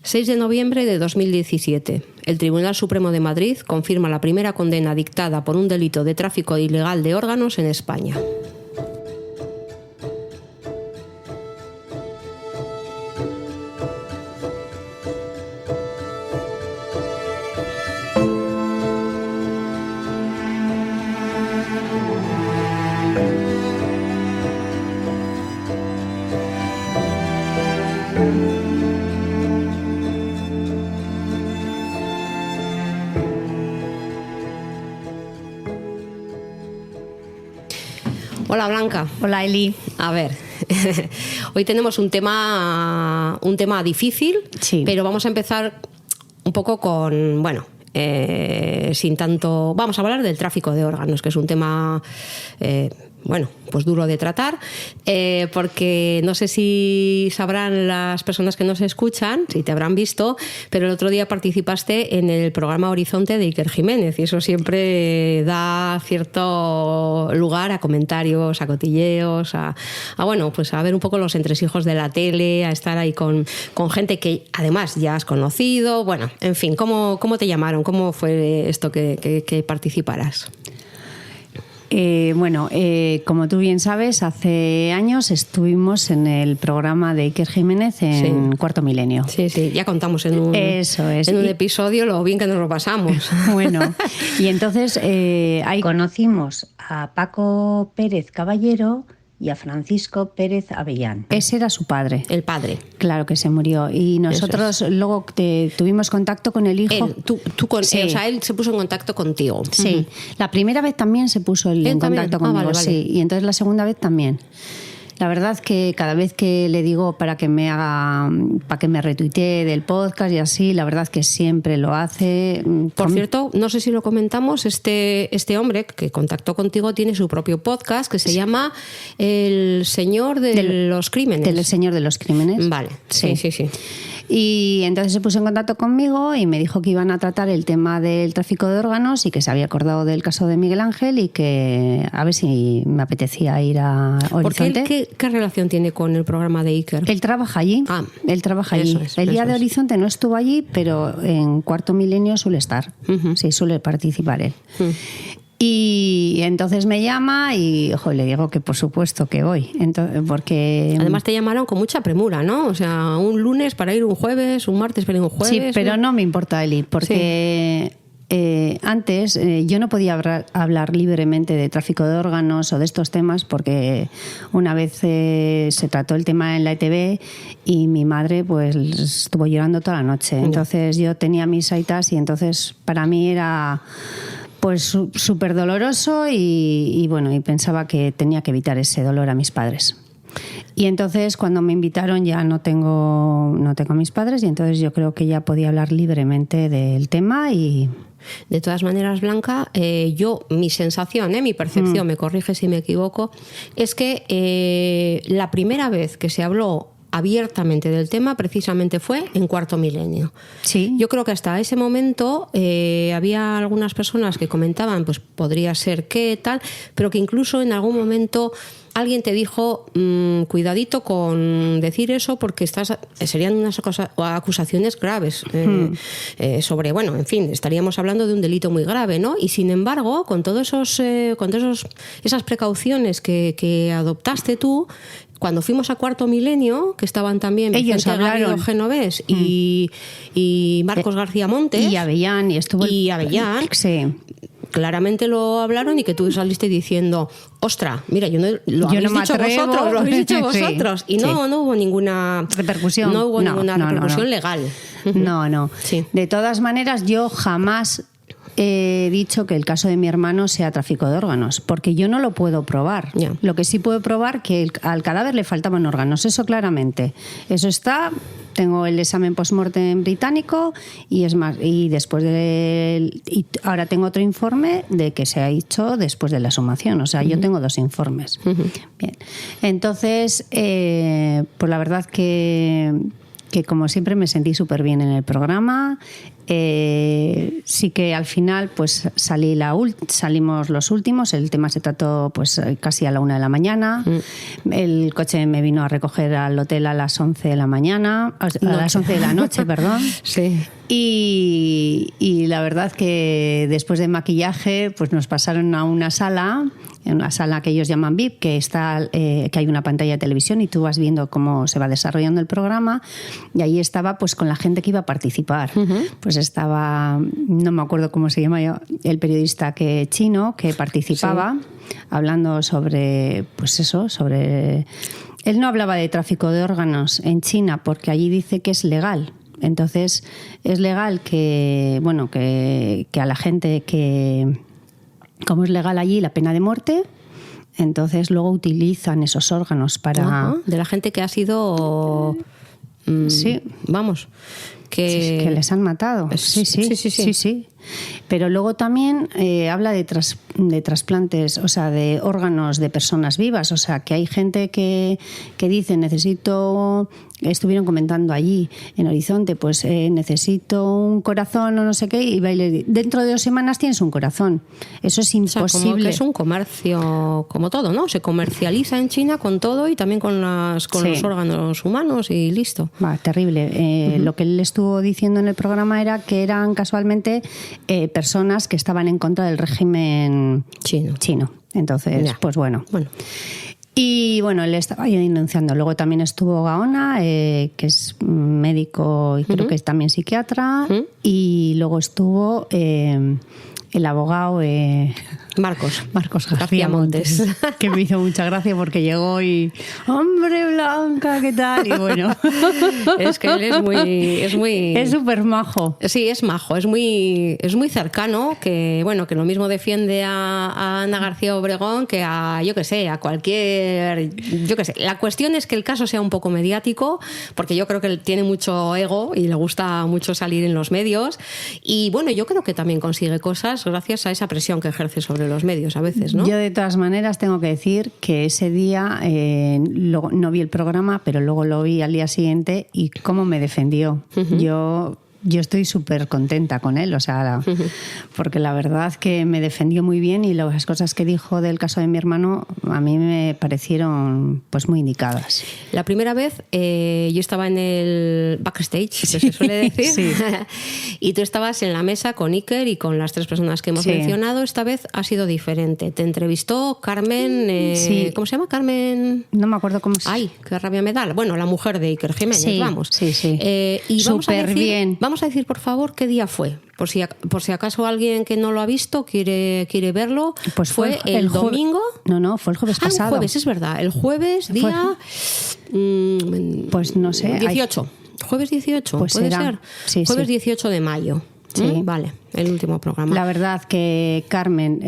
6 de noviembre de 2017. El Tribunal Supremo de Madrid confirma la primera condena dictada por un delito de tráfico ilegal de órganos en España. Hola Blanca. Hola Eli. A ver, hoy tenemos un tema difícil, sí, pero vamos a empezar un poco con, sin tanto... Vamos a hablar del tráfico de órganos, que es un tema... pues duro de tratar, porque no sé si sabrán las personas que nos escuchan, si te habrán visto, pero el otro día participaste en el programa Horizonte de Iker Jiménez y eso siempre da cierto lugar a comentarios, a cotilleos, a ver un poco los entresijos de la tele, a estar ahí con gente que además ya has conocido. Bueno, en fin, ¿cómo te llamaron? ¿Cómo fue esto que participaras? Como tú bien sabes, hace años estuvimos en el programa de Iker Jiménez en Cuarto Milenio. Sí, ya contamos en un episodio lo bien que nos lo pasamos. Bueno, y entonces ahí conocimos a Paco Pérez Caballero y a Francisco Pérez Avellán. Ese era su padre. El padre. Claro, que se murió. Y nosotros luego tuvimos contacto con el hijo. Él se puso en contacto contigo. Sí. La primera vez también se puso en contacto conmigo. Vale. Sí. Y entonces la segunda vez también. La verdad es que cada vez que le digo para que me retuitee del podcast y así, la verdad es que siempre lo hace. Por cierto, no sé si lo comentamos, este hombre que contactó contigo tiene su propio podcast que se llama El Señor de los Crímenes. El Señor de los Crímenes. Vale, sí. Y entonces se puso en contacto conmigo y me dijo que iban a tratar el tema del tráfico de órganos y que se había acordado del caso de Miguel Ángel y que a ver si me apetecía ir a Horizonte. ¿Por qué relación tiene con el programa de Iker? Él trabaja allí. Él trabaja allí. El día de Horizonte no estuvo allí, pero en Cuarto Milenio suele estar. Uh-huh. Sí, suele participar él. Uh-huh. Y entonces me llama y le digo que por supuesto que voy. Porque además te llamaron con mucha premura, ¿no? O sea, un lunes para ir un jueves, un martes para ir un jueves. Sí, pero no me importa, Eli, porque antes yo no podía hablar libremente de tráfico de órganos o de estos temas porque una vez se trató el tema en la ETV y mi madre pues estuvo llorando toda la noche. Entonces yo tenía mis aitas y entonces para mí era... pues súper doloroso y pensaba que tenía que evitar ese dolor a mis padres. Y entonces cuando me invitaron ya no tengo a mis padres y entonces yo creo que ya podía hablar libremente del tema y... De todas maneras, Blanca, mi sensación, mi percepción, me corrige si me equivoco, es que la primera vez que se habló abiertamente del tema precisamente fue en Cuarto Milenio. Sí. Yo creo que hasta ese momento había algunas personas que comentaban pues podría ser que tal, pero que incluso en algún momento alguien te dijo cuidadito con decir eso porque serían unas acusaciones graves sobre, en fin, estaríamos hablando de un delito muy grave, ¿no? Y sin embargo, con todos esas precauciones que adoptaste tú, cuando fuimos a Cuarto Milenio, que estaban también Vicente Garrido Genovés y Marcos García Montes y Avellán y Avellán, sí. Claramente lo hablaron y que tú saliste diciendo, ostra, mira, lo habéis dicho vosotros. Sí, y no hubo ninguna repercusión. No hubo ninguna repercusión legal. No. Sí. De todas maneras, yo jamás he dicho que el caso de mi hermano sea tráfico de órganos, porque yo no lo puedo probar. Yeah. Lo que sí puedo probar que al cadáver le faltaban órganos, eso claramente. Eso está, tengo el examen post-mortem británico y es más, y ahora tengo otro informe de que se ha hecho después de la exhumación, o sea, yo tengo 2 informes. Bien. Entonces, pues la verdad que que como siempre me sentí súper bien en el programa. Sí que al final pues salimos los últimos, el tema se trató pues casi a la 1 de la mañana, el coche me vino a recoger al hotel a las 11 de la mañana, a las 11 de la noche, perdón. Sí. Y la verdad que después de maquillaje pues nos pasaron a una sala, en una sala que ellos llaman VIP, que hay una pantalla de televisión y tú vas viendo cómo se va desarrollando el programa, y ahí estaba pues con la gente que iba a participar. Pues estaba, no me acuerdo cómo se llama el periodista chino que participaba, hablando sobre, pues eso, sobre... Él no hablaba de tráfico de órganos en China porque allí dice que es legal. Entonces, es legal que a la gente que... Como es legal allí la pena de muerte, entonces luego utilizan esos órganos para... De la gente que ha sido... sí. Vamos... Que les han matado. Sí. Pero luego también habla de trasplantes, o sea, de órganos de personas vivas. O sea, que hay gente que dice, estuvieron comentando allí en Horizonte, pues necesito un corazón o no sé qué, y dentro de 2 semanas tienes un corazón. Eso es imposible. O sea, como que es un comercio, como todo, ¿no? Se comercializa en China con todo y también con los órganos humanos y listo. Terrible. Lo que él estuvo diciendo en el programa era que eran casualmente personas que estaban en contra del régimen chino. Entonces, pues bueno. Y bueno, él estaba ahí denunciando. Luego también estuvo Gaona, que es médico y creo que es también psiquiatra. Y luego estuvo el abogado Marcos García Montes, que me hizo mucha gracia porque llegó y ¡hombre, Blanca, qué tal! Y bueno, es que él es súper majo. Sí, es majo, es muy cercano, que bueno, que lo mismo defiende a Ana García Obregón que a, yo qué sé, a cualquier, yo qué sé. La cuestión es que el caso sea un poco mediático, porque yo creo que él tiene mucho ego y le gusta mucho salir en los medios, y bueno, yo creo que también consigue cosas gracias a esa presión que ejerce sobre los medios a veces, ¿no? Yo de todas maneras tengo que decir que ese día no vi el programa, pero luego lo vi al día siguiente y cómo me defendió. Yo estoy súper contenta con él, o sea, porque la verdad que me defendió muy bien y las cosas que dijo del caso de mi hermano a mí me parecieron pues muy indicadas. La primera vez yo estaba en el backstage, que se suele decir, y tú estabas en la mesa con Iker y con las 3 personas que hemos mencionado. Esta vez ha sido diferente. Te entrevistó Carmen, ¿cómo se llama? Carmen... No me acuerdo cómo se llama. Ay, qué rabia me da. Bueno, la mujer de Iker Jiménez, vamos. Sí. Y súper bien. Vamos a decir, por favor, qué día fue. Por si acaso alguien que no lo ha visto quiere verlo. Pues fue el domingo. No, fue el jueves pasado. El jueves, es verdad. El jueves, día... pues no sé. 18. Jueves 18, pues ¿puede ser? Sí, jueves 18 de mayo. Sí. Vale, el último programa. La verdad que Carmen,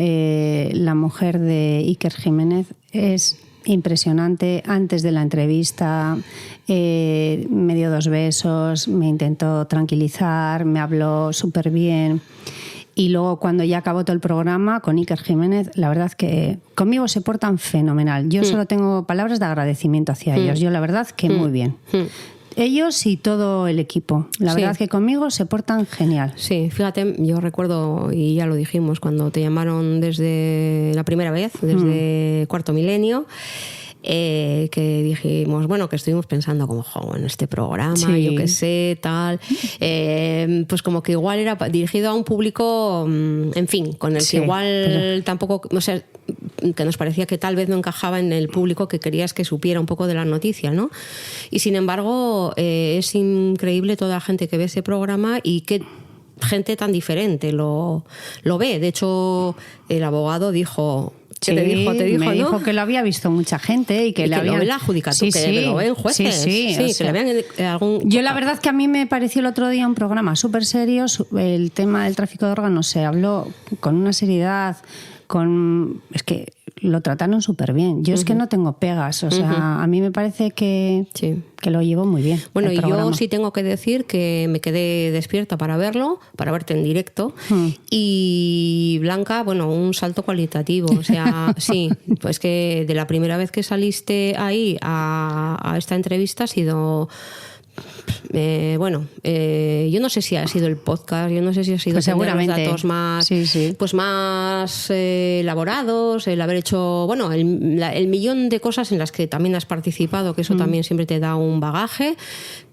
la mujer de Iker Jiménez, es impresionante. Antes de la entrevista me dio 2 besos, me intentó tranquilizar, me habló súper bien. Y luego cuando ya acabó todo el programa con Iker Jiménez, la verdad que conmigo se portan fenomenal. Yo solo tengo palabras de agradecimiento hacia ellos. Yo la verdad que muy bien. Ellos y todo el equipo. La verdad que conmigo se portan genial. Sí, fíjate, yo recuerdo, y ya lo dijimos, cuando te llamaron desde la primera vez, desde Cuarto Milenio, que dijimos, bueno, que estuvimos pensando como, en este programa, yo qué sé, tal, pues como que igual era dirigido a un público, en fin, con el que igual tampoco, o sea, que nos parecía que tal vez no encajaba en el público que querías que supiera un poco de la noticia, ¿no? Y sin embargo, es increíble toda la gente que ve ese programa y que gente tan diferente lo ve. De hecho, el abogado dijo... ¿Qué te dijo? Me dijo que lo había visto mucha gente y que lo ve la judicatura, que lo ven jueces. Sí, o sea, que le vean algún... Yo la verdad que a mí me pareció el otro día un programa súper serio. El tema del tráfico de órganos se habló con una seriedad, es que lo trataron súper bien. Yo es que no tengo pegas, o sea, a mí me parece que lo llevó muy bien. Bueno, y yo sí tengo que decir que me quedé despierta para verlo, para verte en directo. Y Blanca, bueno, un salto cualitativo. O sea, sí, pues que de la primera vez que saliste ahí a esta entrevista ha sido yo no sé si ha sido el podcast, yo no sé si ha sido pues seguramente los datos más, sí. Pues más elaborados, el haber hecho, el millón de cosas en las que también has participado, que eso también siempre te da un bagaje.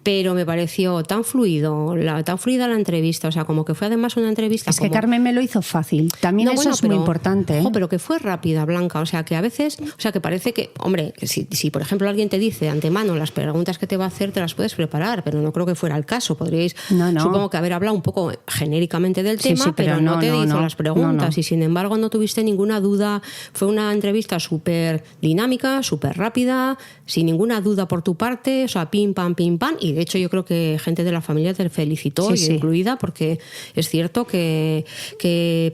Pero me pareció tan fluida la entrevista, o sea, como que fue además una entrevista. Es que Carmen me lo hizo fácil, también eso es muy importante. Ojo, pero que fue rápida, Blanca, o sea, que a veces, que parece que, hombre, si por ejemplo alguien te dice de antemano las preguntas que te va a hacer, te las puedes preparar, pero no creo que fuera el caso. Podríais, supongo que haber hablado un poco genéricamente del tema, sí, pero no te hizo las preguntas y sin embargo no tuviste ninguna duda. Fue una entrevista súper dinámica, súper rápida, sin ninguna duda por tu parte, o sea, pim, pam, y de hecho yo creo que gente de la familia te felicitó, incluida, porque es cierto que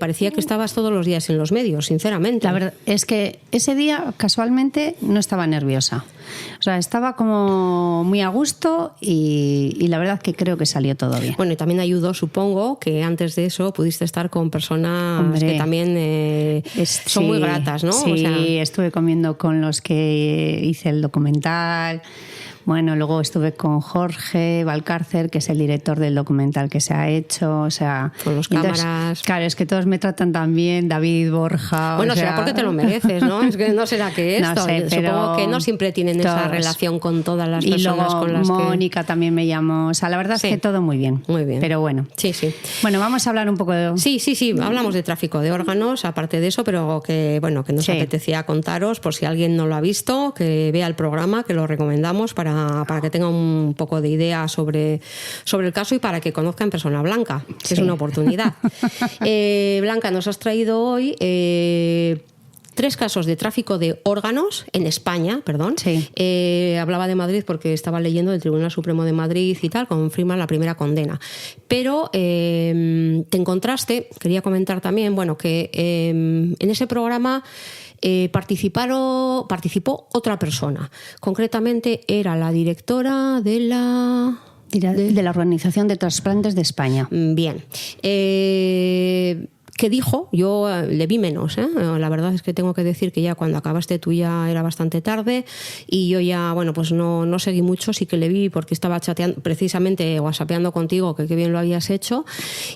parecía que estabas todos los días en los medios, sinceramente. La verdad es que ese día casualmente no estaba nerviosa, o sea, estaba como muy a gusto y la verdad que creo que salió todo bien. Bueno, y también ayudó, supongo, que antes de eso pudiste estar con personas que también son muy gratas, ¿no? Sí, estuve comiendo con los que hice el documental. Bueno, luego estuve con Jorge Valcárcer, que es el director del documental que se ha hecho, o sea... Con los cámaras... Claro, es que todos me tratan tan bien, David, Borja... Bueno, será porque te lo mereces, ¿no? Es que no será que esto... No sé, pero supongo que no siempre tienen esa relación con todas las personas con las que... Y luego Mónica también me llamó, o sea, la verdad es que todo muy bien. Muy bien. Pero bueno. Sí. Bueno, vamos a hablar un poco de... Sí, hablamos de tráfico de órganos, aparte de eso, pero que nos apetecía contaros, por si alguien no lo ha visto, que vea el programa, que lo recomendamos para que tenga un poco de idea sobre el caso y para que conozca en persona a Blanca, que es una oportunidad. Blanca, nos has traído hoy 3 casos de tráfico de órganos en España, perdón. Sí. Hablaba de Madrid porque estaba leyendo del Tribunal Supremo de Madrid y tal, confirma la primera condena. Pero te encontraste, quería comentar también, que en ese programa participó otra persona. Concretamente era la directora de la Organización de Trasplantes de España. Bien. ¿Qué dijo? Yo le vi menos, ¿eh? La verdad es que tengo que decir que ya cuando acabaste tú ya era bastante tarde y yo ya, pues no seguí mucho, sí que le vi porque estaba chateando, precisamente whatsappeando contigo, que qué bien lo habías hecho,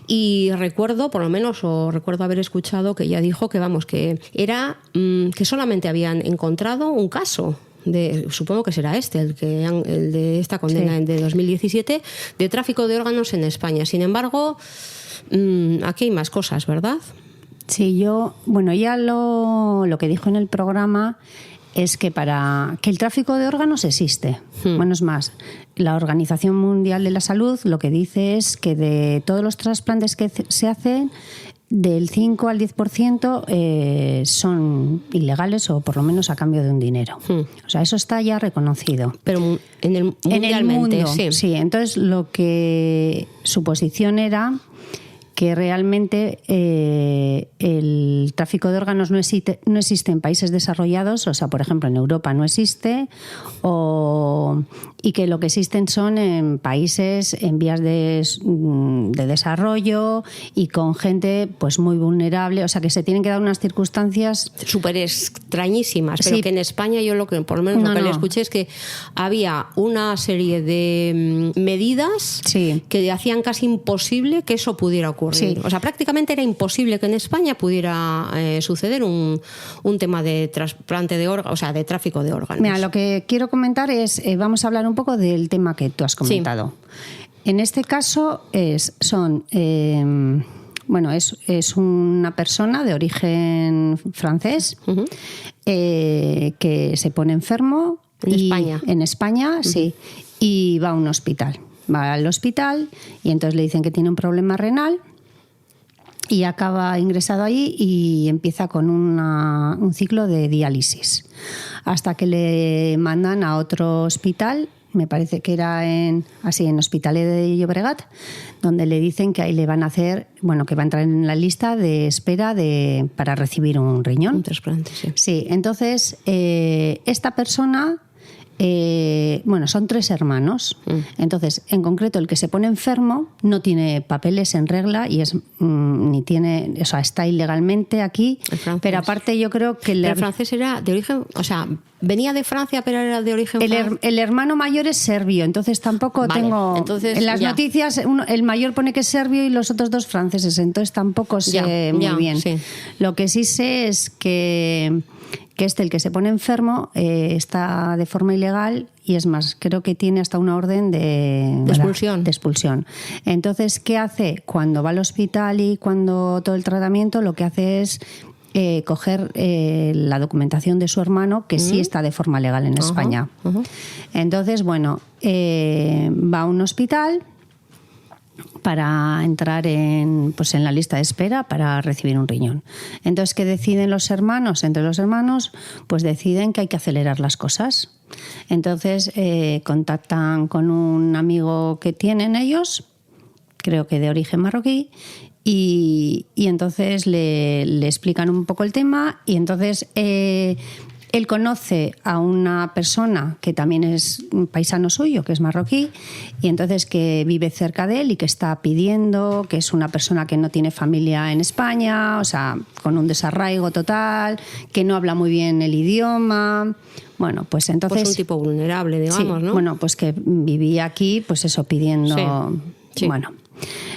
y recuerdo haber escuchado que ella dijo que era que solamente habían encontrado un caso. Supongo que será el de esta condena de 2017 de tráfico de órganos en España. Sin embargo, aquí hay más cosas, ¿verdad? Sí, ella lo que dijo en el programa es que para que el tráfico de órganos existe. Bueno, es más, la Organización Mundial de la Salud lo que dice es que de todos los trasplantes que se hacen, del 5 al 10% son ilegales o por lo menos a cambio de un dinero. O sea, eso está ya reconocido. Pero mundialmente, en el mundo, sí. Entonces, su posición era que realmente el tráfico de órganos no existe en países desarrollados, o sea, por ejemplo, en Europa no existe, y que lo que existen son en países en vías de desarrollo y con gente pues muy vulnerable, o sea, que se tienen que dar unas circunstancias súper extrañísimas, pero que en España yo por lo menos le escuché es que había una serie de medidas que hacían casi imposible que eso pudiera ocurrir. Sí. O sea, prácticamente era imposible que en España pudiera suceder un tema de trasplante de órganos, o sea, de tráfico de órganos. Mira, lo que quiero comentar es, vamos a hablar un poco del tema que tú has comentado. Sí. En este caso es una persona de origen francés que se pone enfermo en España, sí, y va a un hospital. Va al hospital y entonces le dicen que tiene un problema renal y acaba ingresado allí y empieza con un ciclo de diálisis hasta que le mandan a otro hospital, me parece que era en Hospitalet de Llobregat, donde le dicen que ahí le van a hacer, que va a entrar en la lista de espera para recibir un riñón. Un trasplante, sí. Sí, entonces esta persona bueno, son 3 hermanos. Entonces, en concreto, el que se pone enfermo no tiene papeles en regla y es ni tiene, o sea, está ilegalmente aquí. Pero aparte, yo creo que el francés era de origen, o sea, venía de Francia, pero era de origen francés. El hermano mayor es serbio, entonces tampoco tengo. Entonces, en las noticias, el mayor pone que es serbio y los otros 2 franceses, entonces tampoco sé muy bien. Sí. Lo que sí sé es que el que se pone enfermo está de forma ilegal y es más, creo que tiene hasta una orden de expulsión. Entonces, ¿qué hace? Cuando va al hospital y cuando todo el tratamiento, lo que hace es coger la documentación de su hermano, que sí está de forma legal en España. Entonces, bueno, va a un hospital para entrar en la lista de espera para recibir un riñón. Entonces, ¿qué deciden los hermanos? Entre los hermanos, pues deciden que hay que acelerar las cosas. Entonces, contactan con un amigo que tienen ellos, creo que de origen marroquí, y entonces le explican un poco el tema y entonces él conoce a una persona que también es un paisano suyo, que es marroquí, y entonces que vive cerca de él y que está pidiendo, que es una persona que no tiene familia en España, o sea, con un desarraigo total, que no habla muy bien el idioma. Bueno, pues entonces... Pues un tipo vulnerable, digamos, sí, ¿no? Bueno, pues que vivía aquí, pues eso, pidiendo... Sí. Bueno,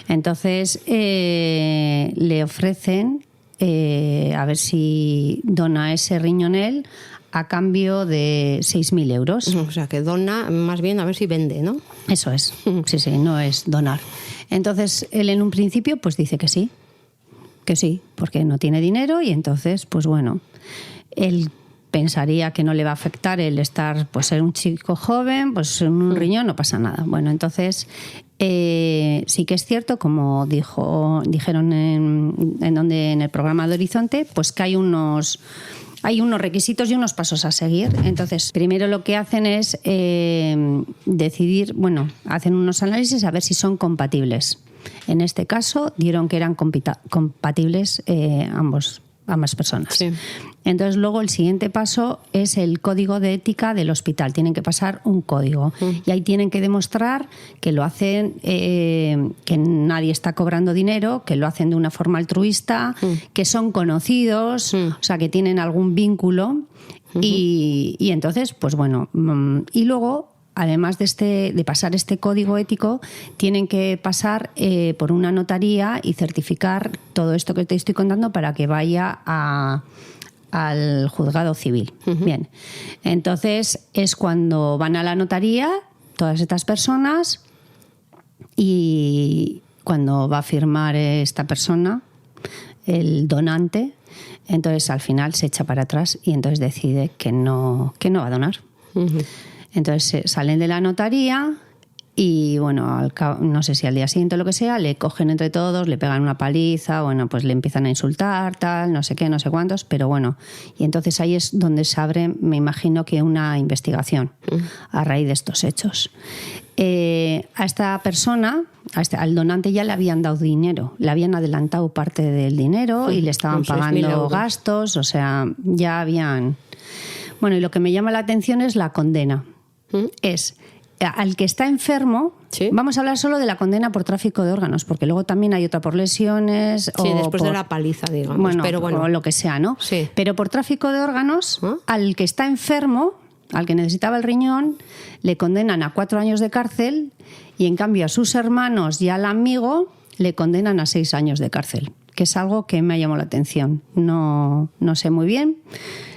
entonces le ofrecen... a ver si dona ese riñón él a cambio de 6.000 euros. O sea, que dona más bien a ver si vende, ¿no? Eso es, sí, no es donar. Entonces, él en un principio pues dice que sí, porque no tiene dinero y entonces, pues bueno, él pensaría que no le va a afectar el estar, pues ser un chico joven, pues en un riñón no pasa nada. Bueno, entonces... sí que es cierto, como dijeron en el programa de Horizonte, pues que hay unos requisitos y unos pasos a seguir. Entonces, primero lo que hacen es decidir, hacen unos análisis a ver si son compatibles. En este caso, dieron que eran compatibles ambas personas. Sí. Entonces, luego el siguiente paso es el código de ética del hospital. Tienen que pasar un código y ahí tienen que demostrar que lo hacen, que nadie está cobrando dinero, que lo hacen de una forma altruista, que son conocidos, o sea, que tienen algún vínculo y entonces, pues bueno, y luego... Además de pasar este código ético, tienen que pasar por una notaría y certificar todo esto que te estoy contando para que vaya al juzgado civil. Bien, entonces es cuando van a la notaría todas estas personas y cuando va a firmar esta persona, el donante, entonces al final se echa para atrás y entonces decide que no va a donar. Entonces salen de la notaría y, bueno, no sé si al día siguiente o lo que sea, le cogen entre todos, le pegan una paliza, bueno, pues le empiezan a insultar, tal, no sé qué, no sé cuántos, pero bueno. Y entonces ahí es donde se abre, me imagino que una investigación a raíz de estos hechos. A esta persona, al donante ya le habían dado dinero, le habían adelantado parte del dinero y le estaban pagando gastos, o sea, ya habían... Bueno, y lo que me llama la atención es la condena. Es al que está enfermo, ¿sí? Vamos a hablar solo de la condena por tráfico de órganos, porque luego también hay otra por lesiones. Sí, o después de la paliza, digamos. O lo que sea, ¿no? Sí. Pero por tráfico de órganos, al que está enfermo, al que necesitaba el riñón, le condenan a 4 años de cárcel y en cambio a sus hermanos y al amigo le condenan a 6 años de cárcel, que es algo que me ha llamado la atención. No sé muy bien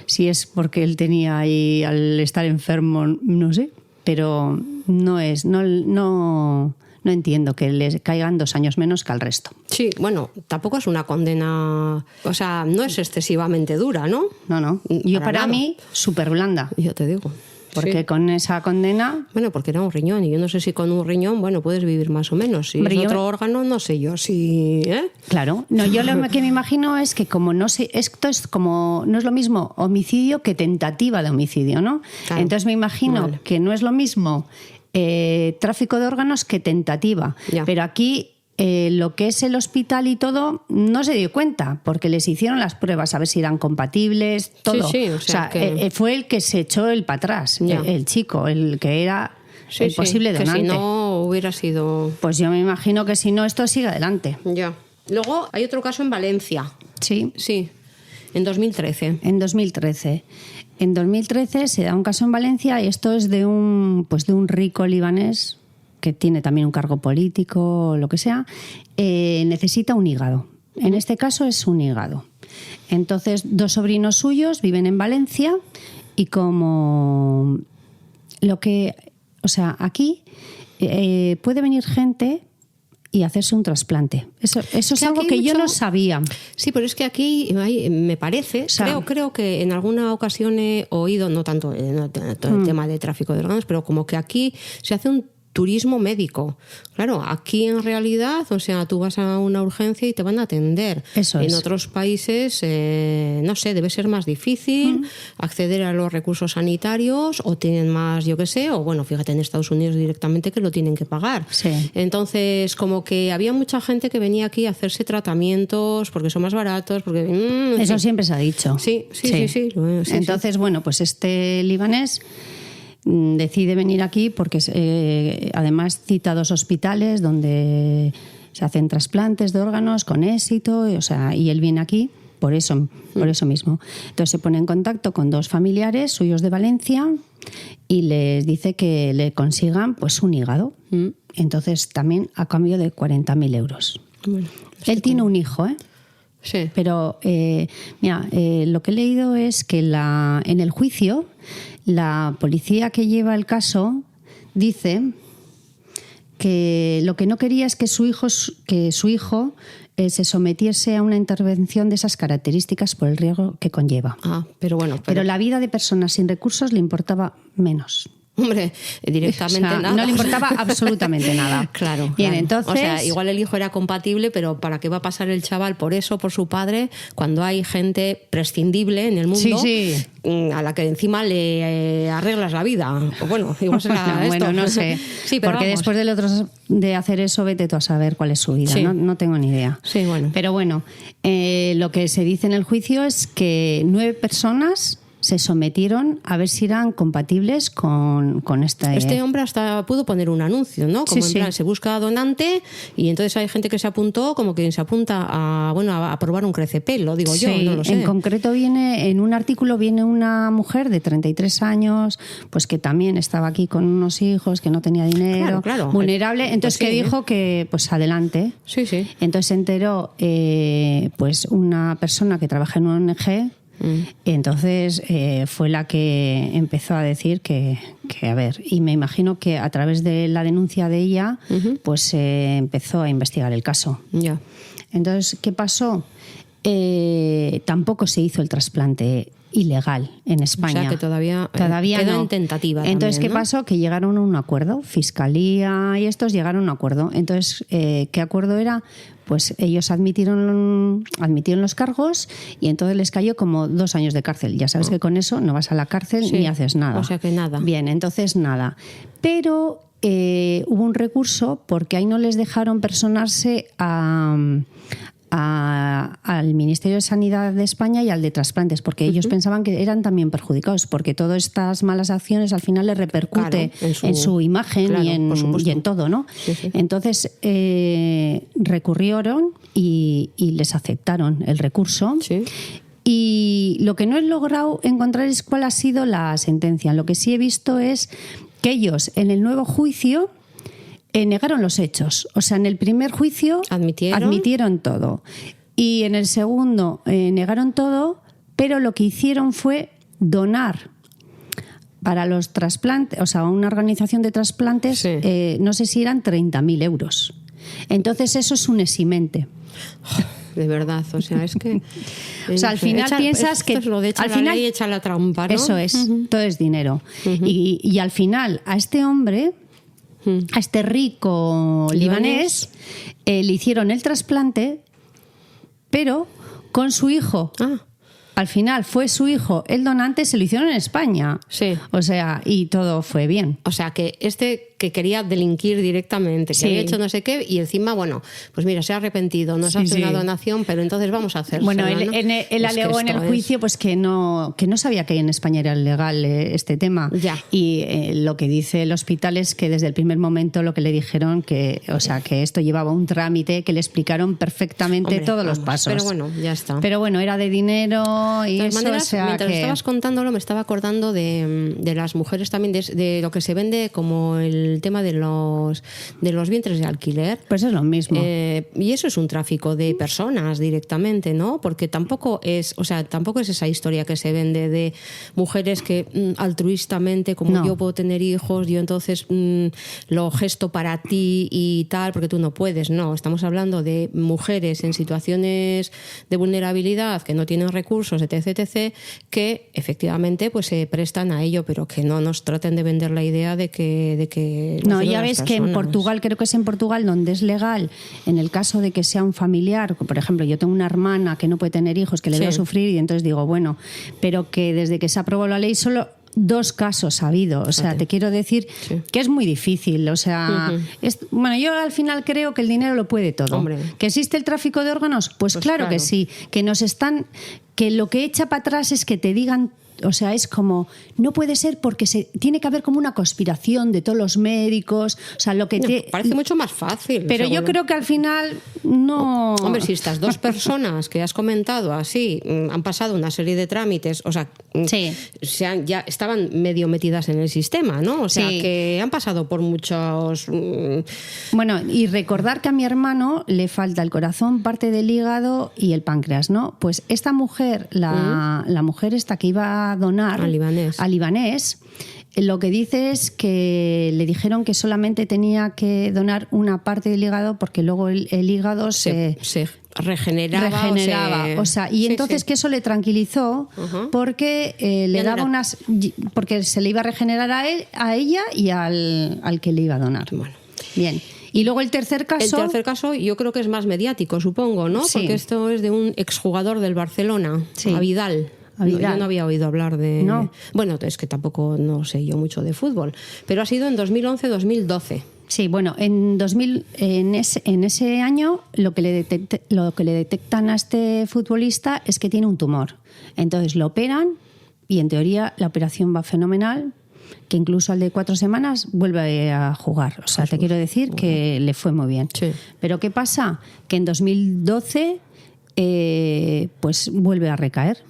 si es porque él tenía ahí, al estar enfermo, no sé, pero no entiendo que le caigan 2 años menos que al resto. Sí, bueno, tampoco es una condena, o sea, no es excesivamente dura, ¿no? No. Para mí, súper blanda. Yo te digo. Porque sí. Con esa condena... Bueno, porque era un riñón, y yo no sé si con un riñón, bueno, puedes vivir más o menos. Si es otro órgano, no sé yo si... Claro. No, yo lo que me imagino es que como no sé, esto es como, no es lo mismo homicidio que tentativa de homicidio, ¿no? Claro. Entonces me imagino que no es lo mismo tráfico de órganos que tentativa. Ya. Pero aquí lo que es el hospital y todo, no se dio cuenta, porque les hicieron las pruebas a ver si eran compatibles, todo. Sí, o sea que... fue el que se echó el para atrás, el chico, el que era el posible donante. Que si no hubiera sido... Pues yo me imagino que si no, esto sigue adelante. Ya. Luego hay otro caso en Valencia. Sí. Sí, en 2013. En 2013. En 2013 se da un caso en Valencia y esto es de un rico libanés que tiene también un cargo político o lo que sea, necesita un hígado. En este caso es un hígado. Entonces, 2 sobrinos suyos viven en Valencia y como aquí puede venir gente y hacerse un trasplante. Eso es algo que yo no sabía. Sí, pero es que aquí me parece, creo que en alguna ocasión he oído, no tanto el tema de tráfico de órganos, pero como que aquí se hace un turismo médico. Claro, aquí en realidad, o sea, tú vas a una urgencia y te van a atender. Eso es. En otros países, no sé, debe ser más difícil acceder a los recursos sanitarios o tienen más, yo qué sé, o bueno, fíjate en Estados Unidos directamente que lo tienen que pagar. Sí. Entonces, como que había mucha gente que venía aquí a hacerse tratamientos porque son más baratos, porque... Eso siempre se ha dicho. Sí. Entonces, bueno, pues este libanés decide venir aquí porque además cita 2 hospitales donde se hacen trasplantes de órganos con éxito, y él viene aquí por eso mismo. Entonces se pone en contacto con 2 familiares suyos de Valencia y les dice que le consigan pues un hígado. Entonces también a cambio de 40.000 euros. Bueno, él tiene un hijo, Sí. Pero lo que he leído es que en el juicio la policía que lleva el caso dice que lo que no quería es que su hijo se sometiese a una intervención de esas características por el riesgo que conlleva. Pero la vida de personas sin recursos le importaba menos. Hombre, directamente nada. No le importaba absolutamente nada. Claro. Bien, entonces... O sea, igual el hijo era compatible, pero ¿para qué va a pasar el chaval por eso, por su padre, cuando hay gente prescindible en el mundo a la que encima le arreglas la vida? Bueno, igual será esto. Bueno, no sé. Sí, pero porque después del otro de hacer eso, vete tú a saber cuál es su vida. Sí. No tengo ni idea. Sí, bueno. Pero bueno, lo que se dice en el juicio es que 9 personas se sometieron a ver si eran compatibles con esta... Este hombre hasta pudo poner un anuncio, ¿no? Como en plan, se busca donante y entonces hay gente que se apuntó como quien se apunta a probar un crecepelo, digo yo, no lo sé. En concreto en un artículo viene una mujer de 33 años, pues que también estaba aquí con unos hijos, que no tenía dinero, vulnerable, entonces pues que dijo que pues adelante. Sí. Entonces se enteró pues una persona que trabaja en una ONG. Y entonces fue la que empezó a decir que a ver, y me imagino que a través de la denuncia de ella pues empezó a investigar el caso. Ya. Entonces, ¿qué pasó? Tampoco se hizo el trasplante ilegal en España. O sea que todavía queda en tentativa. Entonces, también, ¿qué pasó? Que llegaron a un acuerdo. Fiscalía y estos llegaron a un acuerdo. Entonces, ¿qué acuerdo era? Pues ellos admitieron los cargos y entonces les cayó como 2 años de cárcel. Ya sabes que con eso no vas a la cárcel ni haces nada. O sea que nada. Bien, entonces nada. Pero hubo un recurso porque ahí no les dejaron personarse al Ministerio de Sanidad de España y al de Trasplantes, porque ellos pensaban que eran también perjudicados, porque todas estas malas acciones al final les repercute en su imagen y en todo, ¿no? Sí. Entonces recurrieron y les aceptaron el recurso. Sí. Y lo que no he logrado encontrar es cuál ha sido la sentencia. Lo que sí he visto es que ellos en el nuevo juicio negaron los hechos. O sea, en el primer juicio admitieron todo. Y en el segundo negaron todo, pero lo que hicieron fue donar para los trasplantes, o sea, una organización de trasplantes, no sé si eran 30.000 euros. Entonces eso es un eximente. De verdad, o sea, es que... O sea, al final piensas que... Es lo de echar la ley, echar la trampa, ¿no? Eso es, todo es dinero. Y al final, a este hombre... A este rico libanés le hicieron el trasplante, pero con su hijo. Al final fue su hijo el donante, se lo hicieron en España. Sí. O sea, y todo fue bien. O sea, que que quería delinquir directamente, que había hecho no sé qué, y encima, bueno, pues mira, se ha arrepentido, nos hace una donación, pero entonces vamos a hacer. Bueno, él alegó en el juicio pues que no sabía que en España era legal este tema. Ya. Y lo que dice el hospital es que desde el primer momento lo que le dijeron que esto llevaba un trámite, que le explicaron perfectamente todos los pasos. Pero bueno, ya está. Pero bueno, era de dinero y de eso, maneras, mientras estabas contándolo, me estaba acordando de las mujeres también, de lo que se vende como el tema de los vientres de alquiler. Pues es lo mismo. Y eso es un tráfico de personas directamente, ¿no? Porque tampoco es esa historia que se vende de mujeres que altruistamente, como yo puedo tener hijos, yo entonces lo gesto para ti y tal, porque tú no puedes. No, estamos hablando de mujeres en situaciones de vulnerabilidad, que no tienen recursos, etc., que efectivamente pues se prestan a ello, pero que no nos traten de vender la idea de que no, ya ves que en Portugal, creo que es en Portugal donde es legal, en el caso de que sea un familiar, por ejemplo, yo tengo una hermana que no puede tener hijos, que le veo sufrir, y entonces digo, bueno, pero que desde que se aprobó la ley solo 2 casos ha habido, o sea, te quiero decir que es muy difícil, o sea, bueno, yo al final creo que el dinero lo puede todo. Hombre. ¿Que existe el tráfico de órganos? Pues claro que sí, que lo que echa para atrás es que te digan, o sea, es como, no puede ser porque tiene que haber como una conspiración de todos los médicos, o sea, lo que parece mucho más fácil. Pero yo creo que al final no... Hombre, si estas 2 personas que has comentado así han pasado una serie de trámites, o sea, ya estaban medio metidas en el sistema, ¿no? O sea, que han pasado por muchos... Bueno, y recordar que a mi hermano le falta el corazón, parte del hígado y el páncreas, ¿no? Pues esta mujer, la mujer esta que iba a donar al libanés, lo que dice es que le dijeron que solamente tenía que donar una parte del hígado porque luego el hígado se regeneraba. O sea, y entonces que eso le tranquilizó porque le daba porque se le iba a regenerar a ella y al que le iba a donar. Bueno. Bien. Y luego el tercer caso... El tercer caso yo creo que es más mediático, supongo, ¿no? Sí. Porque esto es de un exjugador del Barcelona, a Vidal. Yo no había oído hablar de... No. Bueno, es que tampoco no sé yo mucho de fútbol, pero ha sido en 2011-2012. Sí, bueno, en ese año lo que le detectan a este futbolista es que tiene un tumor. Entonces lo operan y en teoría la operación va fenomenal, que incluso al de 4 semanas vuelve a jugar. O sea, te quiero decir que le fue muy bien. Sí. Pero ¿qué pasa? Que en 2012... pues vuelve a recaer.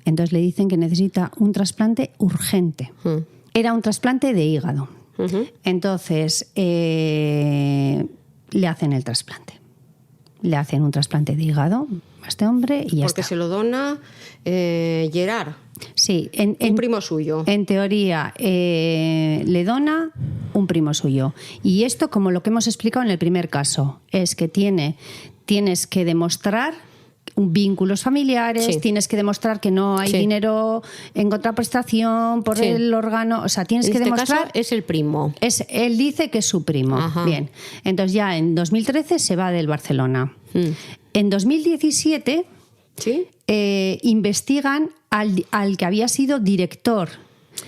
Entonces le dicen que necesita un trasplante urgente. Era un trasplante de hígado. Entonces le hacen el trasplante. Le hacen un trasplante de hígado a este hombre y ya Porque está. se lo dona Gerard. Sí, un primo suyo. En teoría le dona un primo suyo. Y esto, como lo que hemos explicado en el primer caso, es que tienes que demostrar vínculos familiares, tienes que demostrar que no hay dinero en contraprestación por el órgano, o sea, tienes que demostrar... Caso es el primo. Él dice que es su primo. Ajá. Bien, entonces ya en 2013 se va del Barcelona. En 2017 investigan al que había sido director.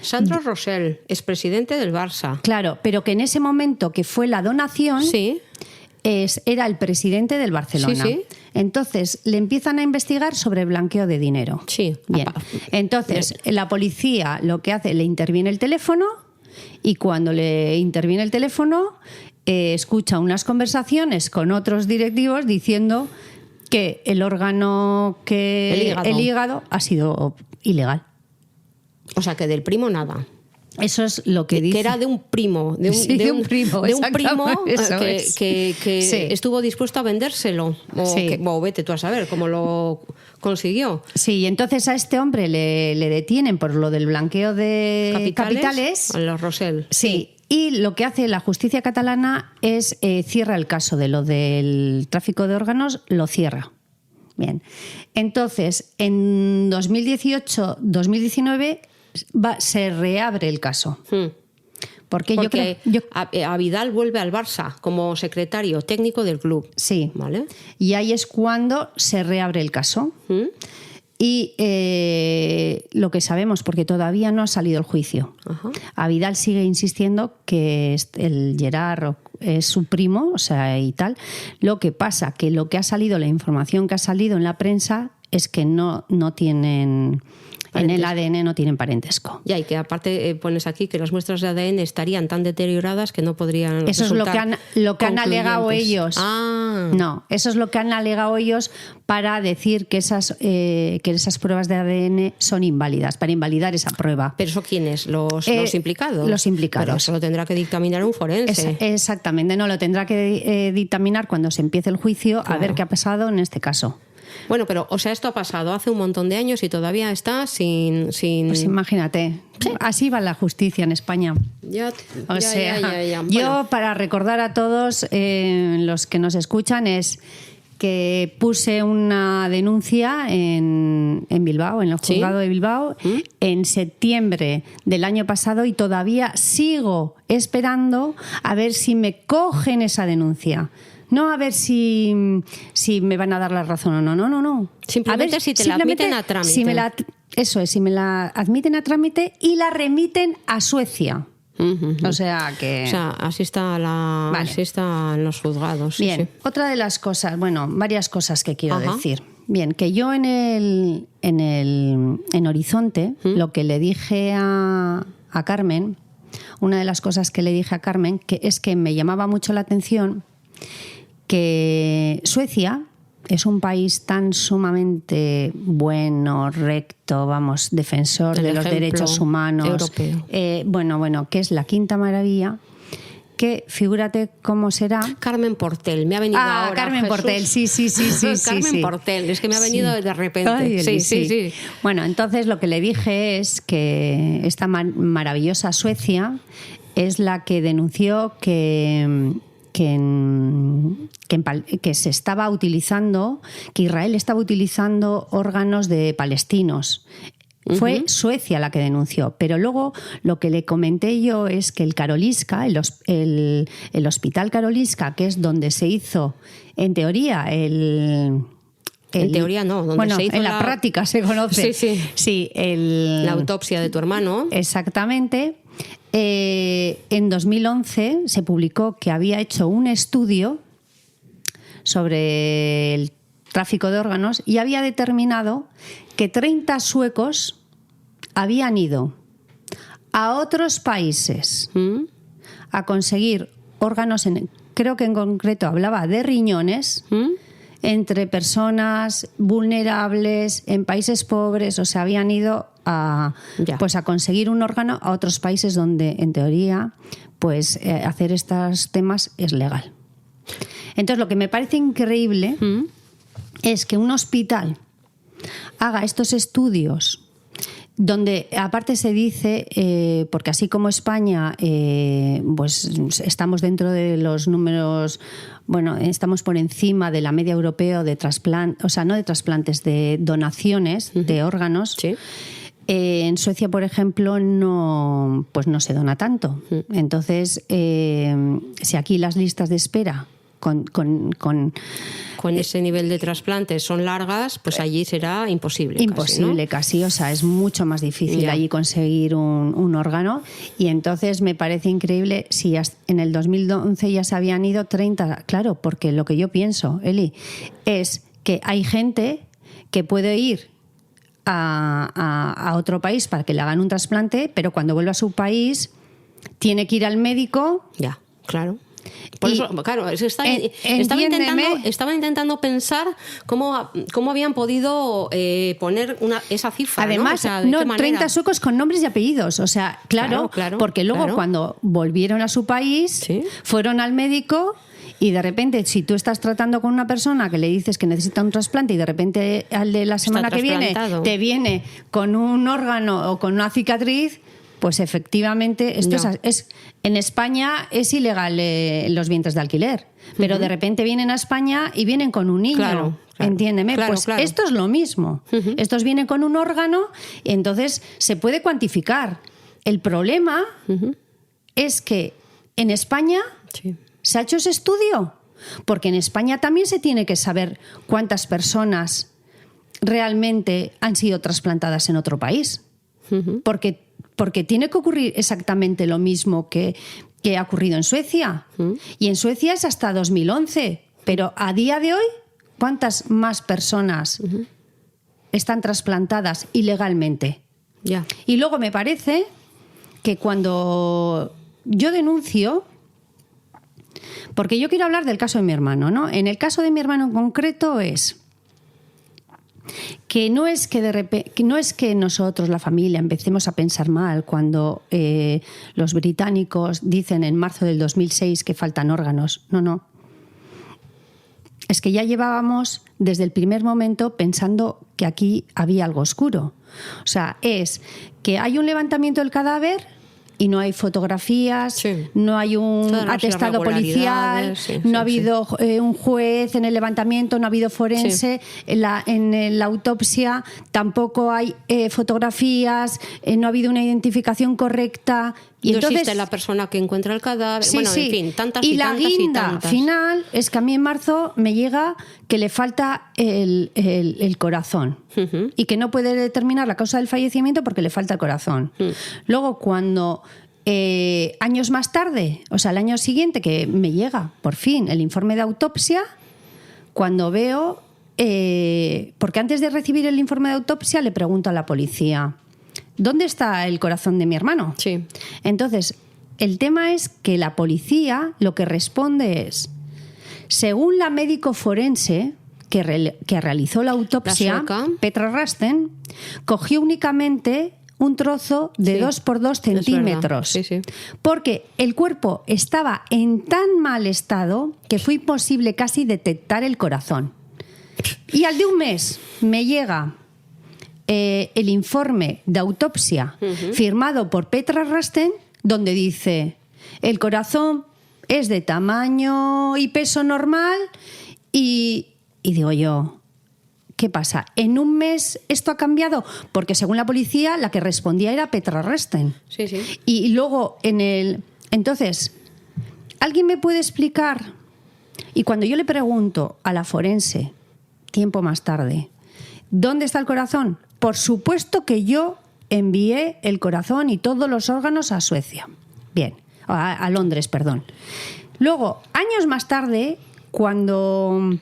Sandro Rosell, expresidente del Barça. Claro, pero que en ese momento que fue la donación... era el presidente del Barcelona. Entonces, le empiezan a investigar sobre blanqueo de dinero. Bien. Entonces, la policía lo que hace, le interviene el teléfono y cuando le interviene el teléfono, escucha unas conversaciones con otros directivos diciendo que el órgano, el hígado ha sido ilegal. O sea, que del primo nada. Eso es lo que dice. Que era de un primo. De un primo que estuvo dispuesto a vendérselo. O vete tú a saber cómo lo consiguió. Sí, y entonces a este hombre le detienen por lo del blanqueo de capitales. A los Rosell. Sí. Y lo que hace la justicia catalana es cierra el caso de lo del tráfico de órganos, lo cierra. Bien. Entonces, en 2018-2019 se reabre el caso. Porque yo creo a Vidal vuelve al Barça como secretario técnico del club. Sí. ¿Vale? Y ahí es cuando se reabre el caso. Y lo que sabemos, porque todavía no ha salido el juicio, Ajá. a Vidal sigue insistiendo que el Gerard es su primo, o sea, y tal. Lo que pasa que lo que ha salido, la información que ha salido en la prensa es que no tienen... En el ADN no tienen parentesco. Ya, y que aparte pones aquí que las muestras de ADN estarían tan deterioradas que no podrían Eso es lo que han alegado ellos. Ah. No, eso es lo que han alegado ellos para decir que esas pruebas de ADN son inválidas, para invalidar esa prueba. ¿Pero eso quiénes? ¿Los implicados? Los implicados. Pero eso lo tendrá que dictaminar un forense. Exactamente, no, lo tendrá que dictaminar cuando se empiece el juicio, Claro. a ver qué ha pasado en este caso. Bueno, pero, o sea, esto ha pasado hace un montón de años y todavía está sin... Pues imagínate, así va la justicia en España. Ya. Yo, Bueno, para recordar a todos los que nos escuchan, es que puse una denuncia en Bilbao, en el juzgado de Bilbao, en septiembre del año pasado, y todavía sigo esperando a ver si me cogen esa denuncia. No a ver si me van a dar la razón o no. No. Simplemente si te la admiten a trámite. Si me la admiten a trámite y la remiten a Suecia. O sea que... O sea, así está así están los juzgados. Sí, Bien, sí. otra de las cosas, varias cosas que quiero Ajá. decir. Bien, que yo en Horizonte, lo que le dije a Carmen, una de las cosas que le dije a Carmen, que es que me llamaba mucho la atención que Suecia es un país tan sumamente bueno, recto, defensor de los derechos humanos, europeo. Que es la quinta maravilla, que figúrate cómo será. Carmen Portel, me ha venido ahora. Carmen Jesús. Portel, sí. Carmen Portel, es que me ha venido de repente. Ay, sí. Bueno, entonces lo que le dije es que esta maravillosa Suecia es la que denunció que se estaba utilizando, que Israel estaba utilizando órganos de palestinos. Fue Suecia la que denunció, pero luego lo que le comenté yo es que el Karolinska, el hospital Karolinska, que es donde se hizo, en teoría, en teoría no, donde se hizo en la práctica se conoce. Sí, la autopsia de tu hermano. Exactamente. En 2011 se publicó que había hecho un estudio sobre el tráfico de órganos y había determinado que 30 suecos habían ido a otros países a conseguir órganos, creo que en concreto hablaba de riñones, entre personas vulnerables, en países pobres, o sea, habían ido a conseguir un órgano a otros países donde, en teoría, hacer estos temas es legal. Entonces, lo que me parece increíble es que un hospital haga estos estudios donde aparte se dice, porque así como España estamos dentro de los números, estamos por encima de la media europea de trasplantes, o sea, no de trasplantes, de donaciones de órganos. Sí. En Suecia, por ejemplo, no se dona tanto. Entonces, si aquí las listas de espera con ese nivel de trasplantes son largas, pues allí será imposible. Casi, o sea, es mucho más difícil allí conseguir un órgano, y entonces me parece increíble si en el 2011 ya se habían ido 30, claro, porque lo que yo pienso, Eli, es que hay gente que puede ir a otro país para que le hagan un trasplante, pero cuando vuelve a su país tiene que ir al médico. Ya, claro. Por eso, claro, estaba intentando pensar cómo habían podido poner esa cifra. Además, ¿no? O sea, ¿de qué manera? 30 suecos con nombres y apellidos. O sea, claro porque luego cuando volvieron a su país, fueron al médico. Y de repente, si tú estás tratando con una persona que le dices que necesita un trasplante y de repente al de la semana que viene te viene con un órgano o con una cicatriz, pues efectivamente esto es en España es ilegal los vientres de alquiler, pero de repente vienen a España y vienen con un niño. Claro. Entiéndeme, esto es lo mismo. Estos vienen con un órgano y entonces se puede cuantificar. El problema es que en España se ha hecho ese estudio, porque en España también se tiene que saber cuántas personas realmente han sido trasplantadas en otro país. Porque tiene que ocurrir exactamente lo mismo que ha ocurrido en Suecia. Y en Suecia es hasta 2011. Pero a día de hoy, ¿cuántas más personas están trasplantadas ilegalmente? Ya. Y luego me parece que cuando yo denuncio, porque yo quiero hablar del caso de mi hermano, ¿no? En el caso de mi hermano en concreto es que no es que nosotros, la familia, empecemos a pensar mal cuando los británicos dicen en marzo del 2006 que faltan órganos. No. Es que ya llevábamos desde el primer momento pensando que aquí había algo oscuro. O sea, es que hay un levantamiento del cadáver y no hay fotografías, no hay un atestado policial, no ha habido un juez en el levantamiento, no ha habido forense, en la autopsia tampoco hay fotografías, no ha habido una identificación correcta. Y no entonces, existe la persona que encuentra el cadáver. En fin, tantas y y la tantas guinda y tantas. final es que a mí en marzo me llega que le falta el corazón y que no puede determinar la causa del fallecimiento porque le falta el corazón. Luego, cuando años más tarde, o sea, el año siguiente, que me llega por fin el informe de autopsia, cuando veo, porque antes de recibir el informe de autopsia le pregunto a la policía: ¿dónde está el corazón de mi hermano? Sí. Entonces, el tema es que la policía lo que responde es, según la médico forense que realizó la autopsia, Petra Rasten, cogió únicamente un trozo de 2 por 2 centímetros. Sí. Porque el cuerpo estaba en tan mal estado que fue imposible casi detectar el corazón. Y al de un mes me llega el informe de autopsia firmado por Petra Rasten, donde dice: el corazón es de tamaño y peso normal. Y digo yo, ¿qué pasa? ¿En un mes esto ha cambiado? Porque según la policía, la que respondía era Petra Rasten. Sí. Y luego entonces, ¿alguien me puede explicar? Y cuando yo le pregunto a la forense, tiempo más tarde, ¿dónde está el corazón? Por supuesto que yo envié el corazón y todos los órganos a Suecia. Bien, a Londres, perdón. Luego, años más tarde, cuando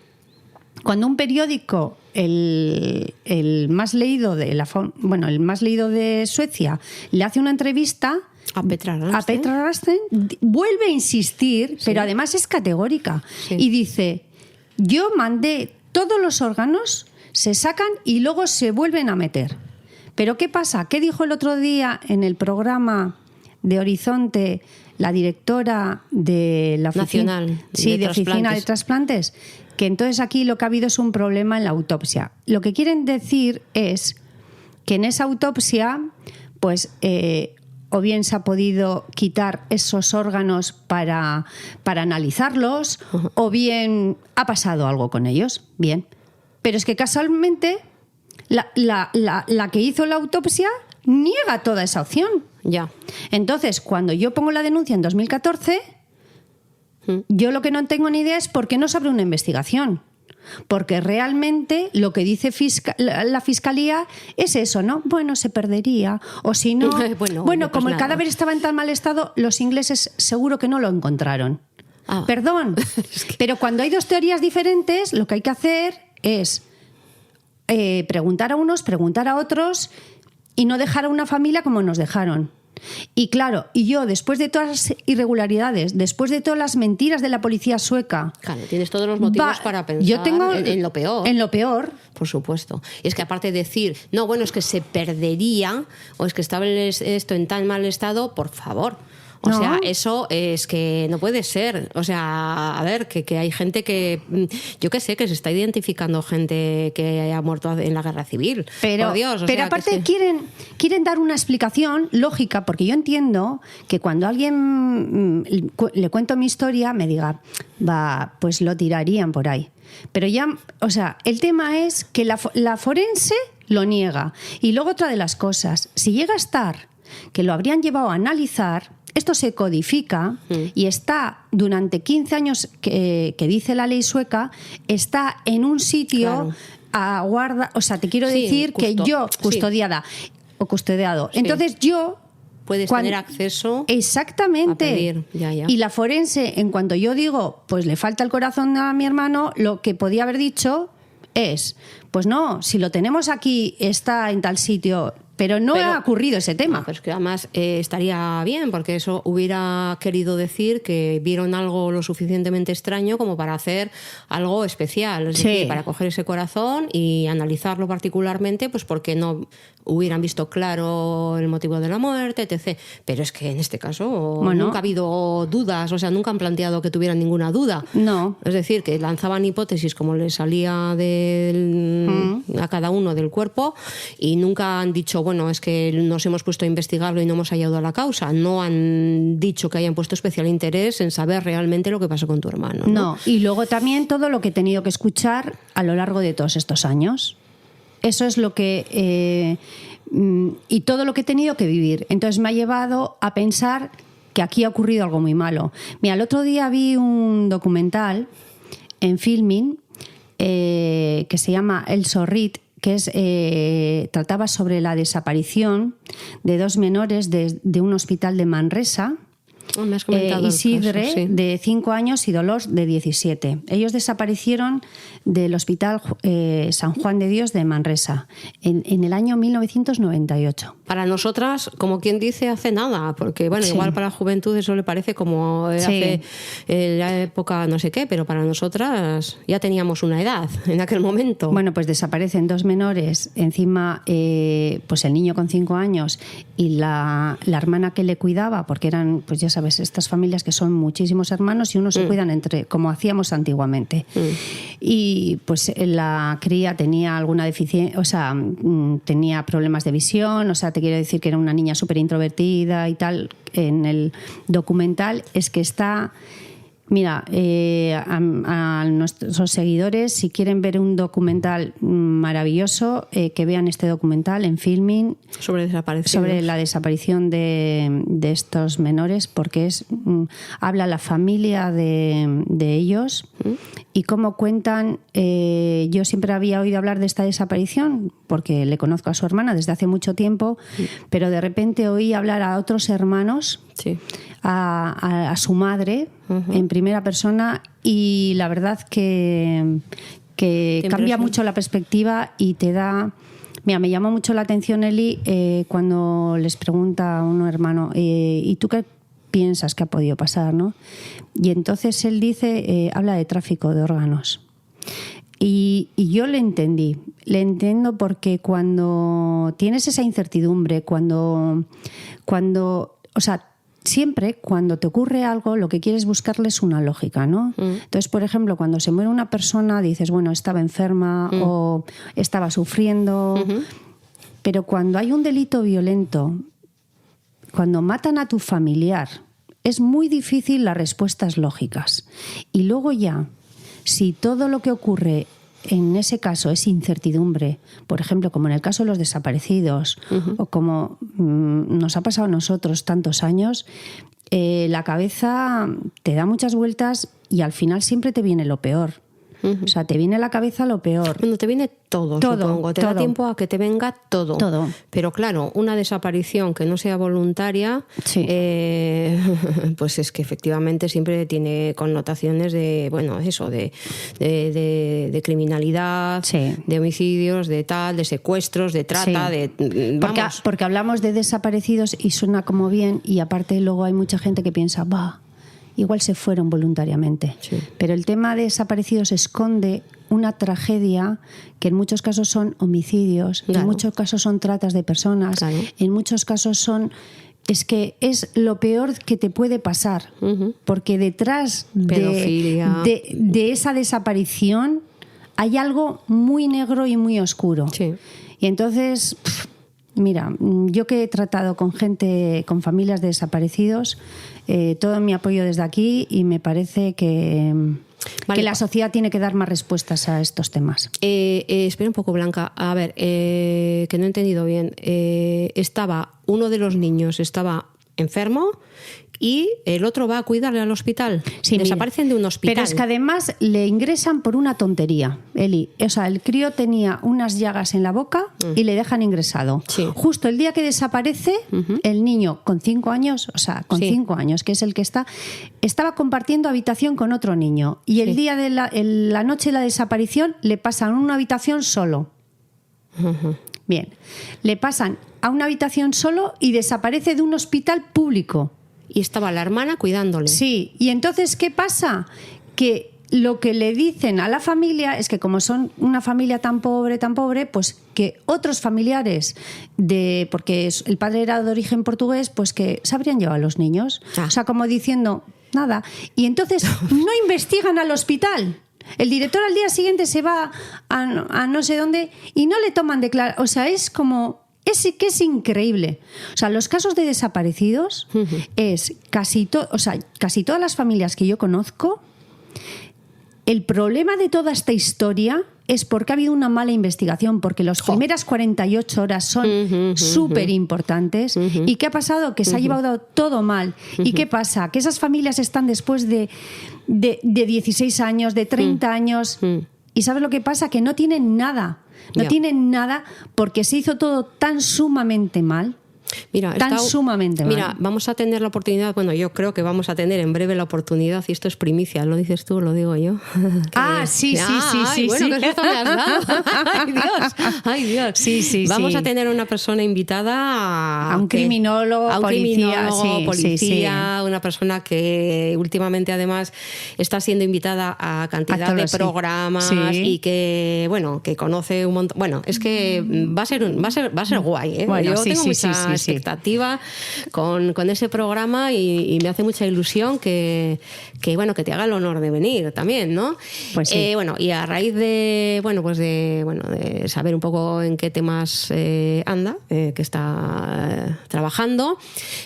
un periódico, el más leído de Suecia, le hace una entrevista a Petra Rasten, vuelve a insistir, pero además es categórica. Y dice: yo mandé todos los órganos, se sacan y luego se vuelven a meter. Pero ¿qué pasa? ¿Qué dijo el otro día en el programa de Horizonte la directora de la Oficina de Trasplantes? Que entonces aquí lo que ha habido es un problema en la autopsia. Lo que quieren decir es que en esa autopsia, pues, o bien se ha podido quitar esos órganos para analizarlos, o bien ha pasado algo con ellos. Bien. Pero es que casualmente la que hizo la autopsia niega toda esa opción. Ya. Entonces, cuando yo pongo la denuncia en 2014, yo lo que no tengo ni idea es por qué no se abre una investigación. Porque realmente lo que dice la Fiscalía es eso, ¿no? Bueno, se perdería. O si no... bueno, como el cadáver estaba en tan mal estado, los ingleses seguro que no lo encontraron. Perdón. Pero cuando hay dos teorías diferentes, lo que hay que hacer es preguntar a unos, preguntar a otros y no dejar a una familia como nos dejaron. Y claro, y yo, después de todas las irregularidades, después de todas las mentiras de la policía sueca... Claro, tienes todos los motivos para pensar yo tengo en lo peor. En lo peor. Por supuesto. Y es que aparte de decir, no, bueno, es que se perdería, o es que estaba esto en tan mal estado, por favor... O sea, eso es que no puede ser. O sea, a ver, que hay gente que, yo qué sé, que se está identificando gente que ha muerto en la guerra civil. Pero, por Dios, pero aparte quieren dar una explicación lógica, porque yo entiendo que cuando alguien le cuento mi historia me diga, pues lo tirarían por ahí. Pero ya, o sea, el tema es que la forense lo niega. Y luego otra de las cosas, si llega a estar que lo habrían llevado a analizar, esto se codifica y está durante 15 años, que dice la ley sueca, está en un sitio a guarda, o sea, te quiero decir que yo, custodiada o custodiado. Entonces yo... Puedes tener acceso exactamente a pedir. Ya. Y la forense, en cuanto yo digo, pues le falta el corazón a mi hermano, lo que podía haber dicho es, pues no, si lo tenemos aquí, está en tal sitio, pero ha ocurrido ese tema. Pero es que además estaría bien, porque eso hubiera querido decir que vieron algo lo suficientemente extraño como para hacer algo especial, es decir, para coger ese corazón y analizarlo particularmente, pues porque no hubieran visto claro el motivo de la muerte, etc. Pero es que en este caso nunca ha habido dudas, o sea, nunca han planteado que tuvieran ninguna duda. No. Es decir, que lanzaban hipótesis como les salía a cada uno del cuerpo y nunca han dicho, bueno, es que nos hemos puesto a investigarlo y no hemos hallado la causa. No han dicho que hayan puesto especial interés en saber realmente lo que pasó con tu hermano. No, y luego también todo lo que he tenido que escuchar a lo largo de todos estos años. Eso es lo que... y todo lo que he tenido que vivir. Entonces me ha llevado a pensar que aquí ha ocurrido algo muy malo. Mira, el otro día vi un documental en Filmin que se llama El Zorrit, que trataba sobre la desaparición de 2 menores de un hospital de Manresa. Me has comentado Isidre, caso, sí, de 5 años, y Dolors, de 17. Ellos desaparecieron del Hospital San Juan de Dios de Manresa en el año 1998. Para nosotras, como quien dice, hace nada, porque bueno, igual para la juventud eso le parece como hace la época no sé qué, pero para nosotras ya teníamos una edad en aquel momento. Bueno, pues desaparecen 2 menores, encima pues el niño con 5 años y la hermana que le cuidaba, porque eran, pues ya sabes, estas familias que son muchísimos hermanos y unos se cuidan entre, como hacíamos antiguamente. Y pues la cría tenía alguna deficiencia, o sea, tenía problemas de visión, o sea, te quiero decir que era una niña súper introvertida y tal. En el documental es que está... Mira, a nuestros seguidores, si quieren ver un documental maravilloso, que vean este documental en Filmin sobre la desaparición de estos menores, porque habla la familia de ellos y cómo cuentan. Yo siempre había oído hablar de esta desaparición porque le conozco a su hermana desde hace mucho tiempo, pero de repente oí hablar a otros hermanos, a su madre, en primera persona, y la verdad que cambia mucho la perspectiva y te da... Mira, me llamó mucho la atención, Eli, cuando les pregunta a un hermano, ¿y tú qué piensas que ha podido pasar, no? Y entonces él dice, habla de tráfico de órganos. Y yo le entiendo porque cuando tienes esa incertidumbre, cuando o sea, siempre cuando te ocurre algo lo que quieres buscarle es una lógica, ¿no? Entonces, por ejemplo, cuando se muere una persona dices, bueno, estaba enferma o estaba sufriendo, pero cuando hay un delito violento, cuando matan a tu familiar, es muy difícil las respuestas lógicas. Y luego ya, si todo lo que ocurre en ese caso es incertidumbre, por ejemplo, como en el caso de los desaparecidos, o como nos ha pasado a nosotros tantos años, la cabeza te da muchas vueltas y al final siempre te viene lo peor. O sea, te viene a la cabeza lo peor. Bueno, te viene todo, supongo. Te da tiempo a que te venga todo. Pero claro, una desaparición que no sea voluntaria, pues es que efectivamente siempre tiene connotaciones de, bueno, eso, de criminalidad, de homicidios, de tal, de secuestros, de trata, Porque hablamos de desaparecidos y suena como bien, y aparte luego hay mucha gente que piensa, igual se fueron voluntariamente. Pero el tema de desaparecidos esconde una tragedia que en muchos casos son homicidios, en muchos casos son tratas de personas, en muchos casos es que es lo peor que te puede pasar, porque detrás de esa desaparición hay algo muy negro y muy oscuro. Y entonces... Mira, yo que he tratado con gente, con familias de desaparecidos, todo mi apoyo desde aquí, y me parece que la sociedad tiene que dar más respuestas a estos temas. Espera un poco, Blanca. A ver, que no he entendido bien. Estaba uno de los niños, estaba enfermo y el otro va a cuidarle al hospital. Sí, desaparecen de un hospital. Pero es que además le ingresan por una tontería, Eli. O sea, el crío tenía unas llagas en la boca y le dejan ingresado. Sí. Justo el día que desaparece, el niño con 5 años, o sea, con 5 años, que es el que estaba compartiendo habitación con otro niño. Y el día de la noche de la desaparición le pasan a una habitación solo. Bien, le pasan a una habitación solo y desaparece de un hospital público. Y estaba la hermana cuidándole. Sí, y entonces, ¿qué pasa? Que lo que le dicen a la familia es que como son una familia tan pobre, pues que otros familiares, porque el padre era de origen portugués, pues que se habrían llevado a los niños. O sea, como diciendo, nada. Y entonces no investigan al hospital. El director al día siguiente se va a no sé dónde y no le toman declaración. O sea, es como... Es increíble. O sea, los casos de desaparecidos es casi todas las familias que yo conozco, el problema de toda esta historia es porque ha habido una mala investigación, porque las primeras 48 horas son súper importantes. ¿Y qué ha pasado? Que se ha llevado todo mal. ¿Y qué pasa? Que esas familias están después de 16 años, de 30 años... ¿Y sabes lo que pasa? Que no tienen nada. No tienen nada porque se hizo todo tan sumamente mal. Sumamente mal. Mira, vamos a tener la oportunidad, bueno, yo creo que vamos a tener en breve la oportunidad, y esto es primicia, ¿lo dices tú o lo digo yo? Sí. Bueno, ¿qué susto me has dado? Ay, Dios. Sí. Vamos a tener una persona invitada a un criminólogo, policía, una persona que últimamente además está siendo invitada a cantidad de programas y que, bueno, que conoce un montón. Bueno, es que va a ser guay, ¿eh? Bueno, yo tengo mucha expectativa con ese programa y me hace mucha ilusión que te haga el honor de venir también, ¿no? Pues sí. Y a raíz de saber un poco en qué temas anda, que está trabajando,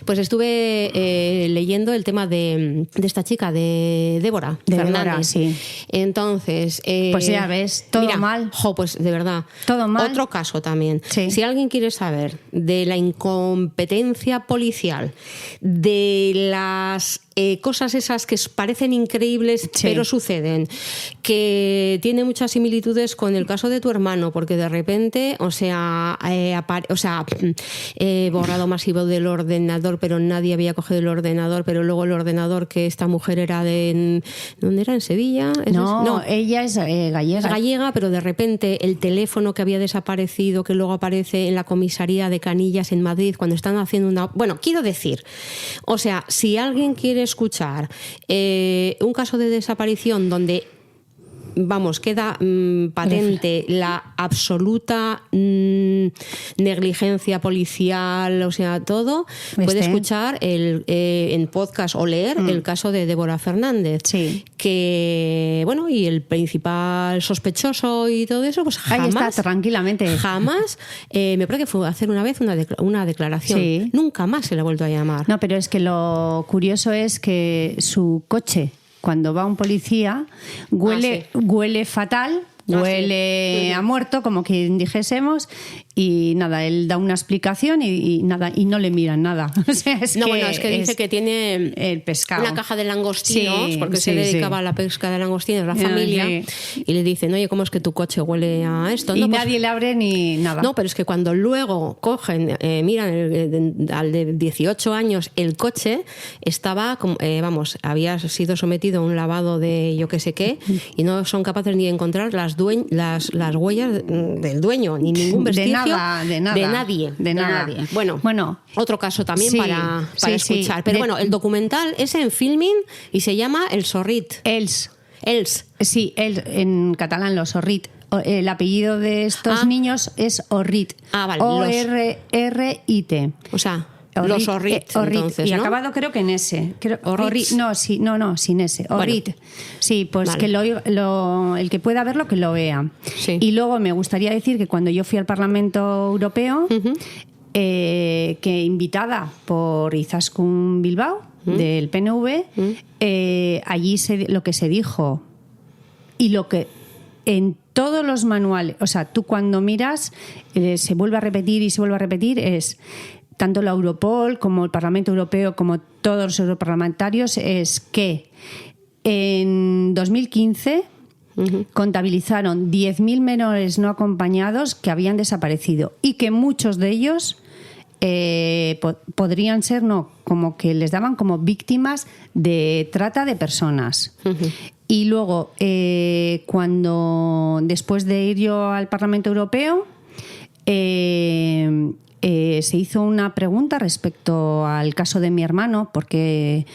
pues estuve leyendo el tema de esta chica, de Débora Fernández. Sí. Entonces, pues ya ves, todo mal. Pues de verdad. Todo mal. Otro caso también. Sí. Si alguien quiere saber de la incompetencia policial, de las cosas esas que parecen increíbles pero suceden, que tiene muchas similitudes con el caso de tu hermano, porque de repente, borrado masivo del ordenador, pero nadie había cogido el ordenador, pero luego el ordenador que esta mujer era ¿dónde era? ¿En Sevilla? No, ella es gallega. Es gallega, pero de repente el teléfono que había desaparecido, que luego aparece en la comisaría de Canillas en Madrid cuando están haciendo una... Bueno, quiero decir, o sea, si alguien quiere escuchar un caso de desaparición donde queda patente la absoluta negligencia policial, o sea, todo, puede escuchar en podcast o leer el caso de Débora Fernández, que, y el principal sospechoso y todo eso, pues jamás... Ahí está, tranquilamente. Jamás, me parece que fue a hacer una vez una declaración. Sí. Nunca más se le ha vuelto a llamar. No, pero es que lo curioso es que su coche, cuando va un policía, huele fatal, huele a muerto, como que dijésemos, y nada, él da una explicación y nada, y no le miran nada. O sea, es que dice que tiene el pescado, una caja de langostinos, porque se dedicaba a la pesca de langostinos, la familia, y le dicen, oye, ¿cómo es que tu coche huele a esto? Y nadie le abre ni nada. No, pero es que cuando luego cogen, miran al de 18 años, el coche estaba, había sido sometido a un lavado de yo que sé qué, y no son capaces ni de encontrar las huellas del dueño, ni ningún vestigio de nadie. Bueno, otro caso también para escuchar. Pero el documental es en Filmin y se llama El Sorrit. Els. Sí, en catalán, los Sorrit. El apellido de estos niños es Orrit. Vale. O-R-R-I-T. O sea... Los Orrit, entonces, y ¿no? acabado creo que en S. Sin S. Orrit. Bueno, sí, pues vale. Que el que pueda verlo, que lo vea. Sí. Y luego me gustaría decir que cuando yo fui al Parlamento Europeo, que invitada por Izaskun Bilbao, del PNV, allí lo que se dijo y lo que en todos los manuales, o sea, tú cuando miras, se vuelve a repetir y se vuelve a repetir, es... tanto la Europol como el Parlamento Europeo, como todos los europarlamentarios, es que en 2015 contabilizaron 10.000 menores no acompañados que habían desaparecido y que muchos de ellos podrían ser, como que les daban como víctimas de trata de personas. Y luego, después de ir yo al Parlamento Europeo, se hizo una pregunta respecto al caso de mi hermano, porque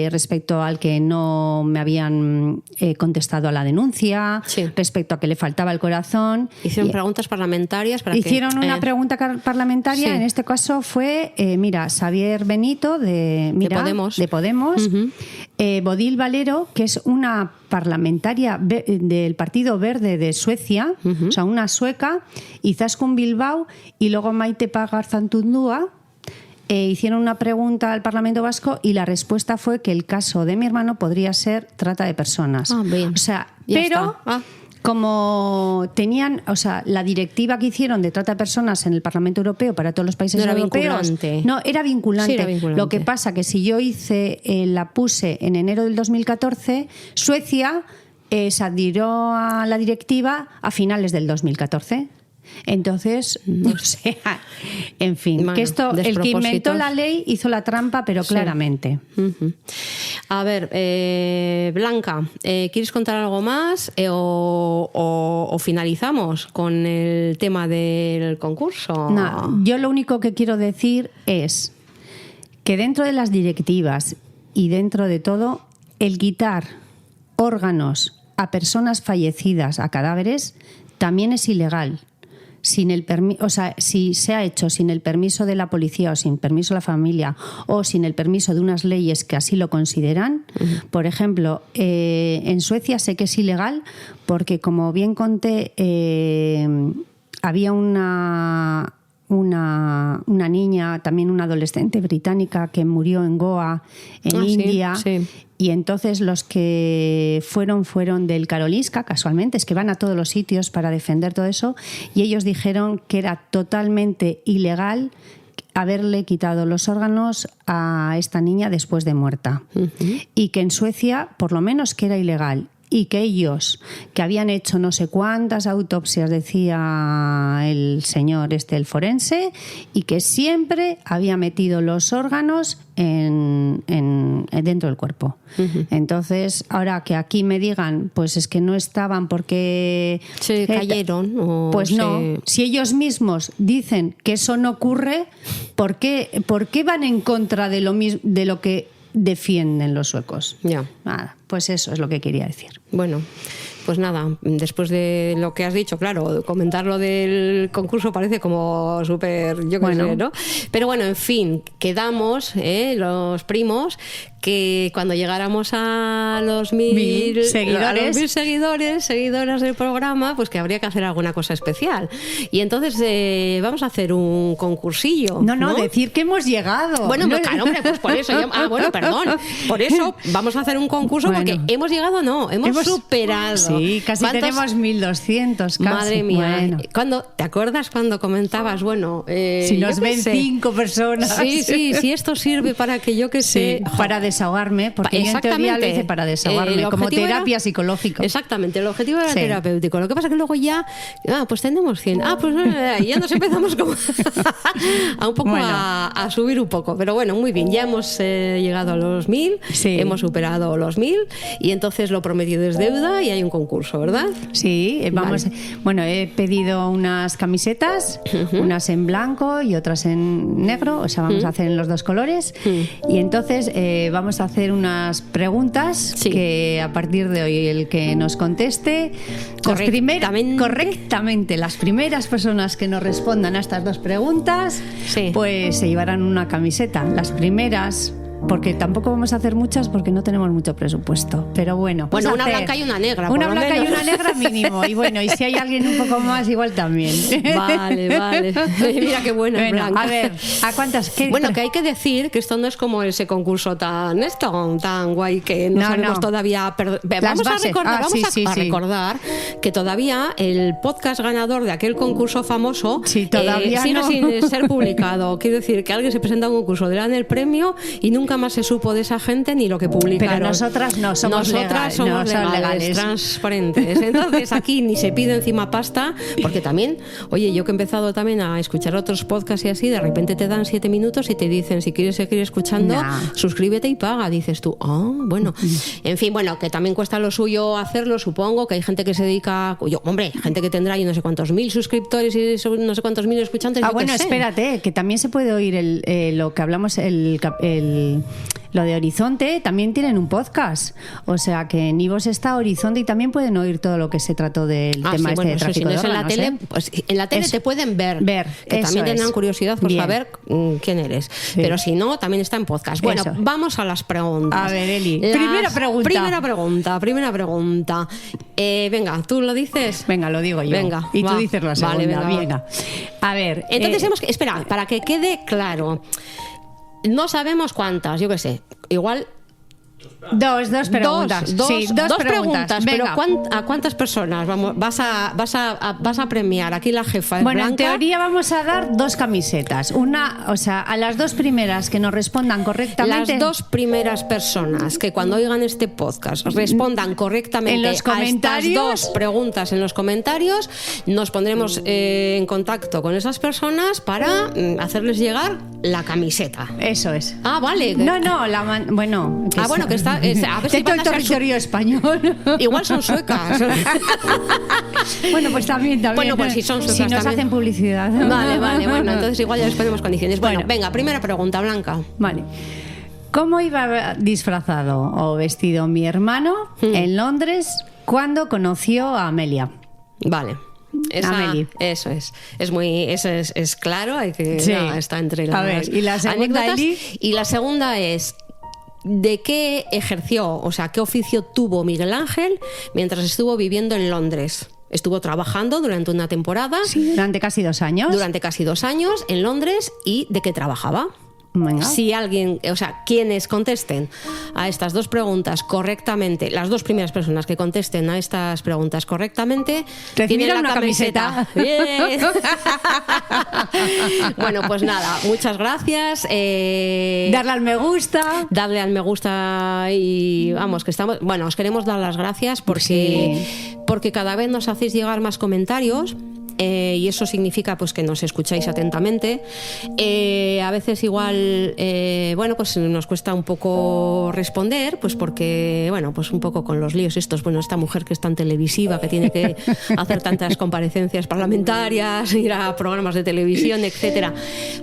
respecto al que no me habían contestado a la denuncia, respecto a que le faltaba el corazón. Hicieron preguntas parlamentarias para Hicieron una pregunta parlamentaria, en este caso fue, Xavier Benito de Podemos, Bodil Valero, que es una parlamentaria del Partido Verde de Suecia, o sea, una sueca, Izaskun Bilbao y luego Maite Pagarzantzundúa. Hicieron una pregunta al Parlamento Vasco y la respuesta fue que el caso de mi hermano podría ser trata de personas. Bien. O sea, pero como tenían, o sea, la directiva que hicieron de trata de personas en el Parlamento Europeo para todos los países europeos, no era vinculante. Sí, era vinculante. Lo que pasa que si yo la puse en enero del 2014, Suecia se adhirió a la directiva a finales del 2014. Entonces, o sea, en fin, bueno, que esto, el que inventó la ley hizo la trampa, pero claramente. A ver, Blanca, ¿quieres contar algo más o finalizamos con el tema del concurso? No, yo lo único que quiero decir es que dentro de las directivas y dentro de todo, el quitar órganos a personas fallecidas, a cadáveres, también es ilegal. O sea, si se ha hecho sin el permiso de la policía o sin permiso de la familia o sin el permiso de unas leyes que así lo consideran. Por ejemplo, en Suecia sé que es ilegal porque, como bien conté, había una niña, también una adolescente británica que murió en Goa, en India. Sí. Y entonces los que fueron del Karolinska, casualmente, es que van a todos los sitios para defender todo eso, y ellos dijeron que era totalmente ilegal haberle quitado los órganos a esta niña después de muerta. Y que en Suecia, por lo menos, que era ilegal. Y que ellos, que habían hecho no sé cuántas autopsias, decía el señor el forense, y que siempre había metido los órganos dentro del cuerpo. Entonces, ahora que aquí me digan, pues es que no estaban porque se cayeron. Pues no, si ellos mismos dicen que eso no ocurre, ¿por qué van en contra de lo que defienden los suecos? Ya. Nada, pues eso es lo que quería decir. Bueno, pues nada, después de lo que has dicho, claro, comentar lo del concurso parece como súper, yo qué sé, ¿no? Pero bueno, en fin, quedamos, los primos, que cuando llegáramos a los 1.000 seguidoras del programa, pues que habría que hacer alguna cosa especial. Y entonces vamos a hacer un concursillo. No, decir que hemos llegado. Bueno, claro, hombre, pues por eso. Perdón. Por eso vamos a hacer un concurso, porque hemos llegado, hemos superado. Sí, casi tenemos 1.200. Casi. Madre mía. Bueno. ¿Te acuerdas cuando comentabas, si nos ven 5 personas? Sí, esto sirve para que yo que sé. Para desahogarme, porque yo en teoría lo hice para desahogarme, como terapia psicológica. Exactamente, el objetivo era terapéutico. Lo que pasa es que luego ya, pues tenemos 100. Pues ya nos empezamos como a un poco a subir un poco. Pero bueno, muy bien, ya hemos llegado a los 1.000, hemos superado los 1.000 y entonces lo prometido es deuda y hay un concurso, ¿verdad? Sí, vamos. Vale. Bueno, he pedido unas camisetas, unas en blanco y otras en negro, o sea, vamos a hacer en los dos colores. Y entonces vamos a hacer unas preguntas que a partir de hoy el que nos conteste correctamente, las primeras personas que nos respondan a estas dos preguntas, pues se llevarán una camiseta. Las primeras porque tampoco vamos a hacer muchas porque no tenemos mucho presupuesto. Pero bueno. Bueno, una blanca y una negra. Una blanca y una negra mínimo. Y bueno, y si hay alguien un poco más, igual también. Vale. Mira qué bueno, blanca. A ver, ¿a cuántas? Bueno, que hay que decir que esto no es como ese concurso tan guay que no sabemos todavía. Vamos a recordar que todavía el podcast ganador de aquel concurso famoso todavía sigue no. sin ser publicado. Quiero decir que alguien se presenta a un concurso, le dan el premio y nunca más se supo de esa gente ni lo que publicaron. Pero nosotras no somos somos legales, transparentes. Entonces aquí ni se pide encima pasta, porque también, oye, yo que he empezado también a escuchar otros podcasts y así, de repente te dan 7 minutos y te dicen, si quieres seguir escuchando, suscríbete y paga. Dices tú, bueno. En fin, bueno, que también cuesta lo suyo hacerlo, supongo, que hay gente que se dedica, gente que tendrá yo no sé cuántos mil suscriptores y no sé cuántos mil escuchantes. Bueno, espérate, que también se puede oír lo que hablamos, lo de Horizonte, también tienen un podcast. O sea que en iVoox está Horizonte y también pueden oír todo lo que se trató del tema de tráfico de órganos. En la tele, pues, en la tele te pueden ver que también tendrán curiosidad por saber quién eres. Sí. Pero si no, también está en podcast. Bueno, vamos a las preguntas. A ver, Eli. Primera pregunta. Venga, ¿tú lo dices? Venga, lo digo yo. Venga, y tú dices la segunda. Vale, venga. A ver. Entonces espera, para que quede claro. No sabemos cuántas, yo qué sé. Igual. Dos preguntas. Dos preguntas. Pero Venga. ¿a cuántas personas vas a premiar? Aquí la jefa es Bueno, Blanca. en teoría vamos a dar 2 camisetas. Una, o sea, a las 2 primeras que nos respondan correctamente. Las 2 primeras personas que cuando oigan este podcast respondan correctamente en los comentarios, a estas 2 preguntas en los comentarios, nos pondremos en contacto con esas personas para hacerles llegar la camiseta. Eso es. Vale. Bueno, que está. A ver si todo el territorio español. Igual son suecas. Bueno, pues también. Bueno, pues si son suecas. Si nos también hacen publicidad. Vale. Bueno, entonces igual ya les ponemos condiciones. Bueno, venga, primera pregunta, Blanca. Vale. ¿Cómo iba disfrazado o vestido mi hermano en Londres cuando conoció a Amelia? Vale. Eso es. Es claro, hay que está entre las. A ver, ¿y la segunda, Eli? Y la segunda es: ¿de qué ejerció, o sea, qué oficio tuvo Miguel Ángel mientras estuvo viviendo en Londres? Estuvo trabajando durante una temporada. Sí, durante casi 2 años. Durante casi 2 años en Londres. ¿Y de qué trabajaba? Venga. Si alguien, o sea, quienes contesten a estas 2 preguntas correctamente, las 2 primeras personas que contesten a estas preguntas correctamente, tienen la camiseta. Bien. Bueno, pues nada, muchas gracias. Darle al me gusta. Darle al me gusta y vamos, que estamos. Bueno, os queremos dar las gracias porque cada vez nos hacéis llegar más comentarios. Y eso significa pues que nos escucháis atentamente. A veces igual pues nos cuesta un poco responder, pues porque pues un poco con los líos estos, esta mujer que es tan televisiva, que tiene que hacer tantas comparecencias parlamentarias, ir a programas de televisión, etcétera.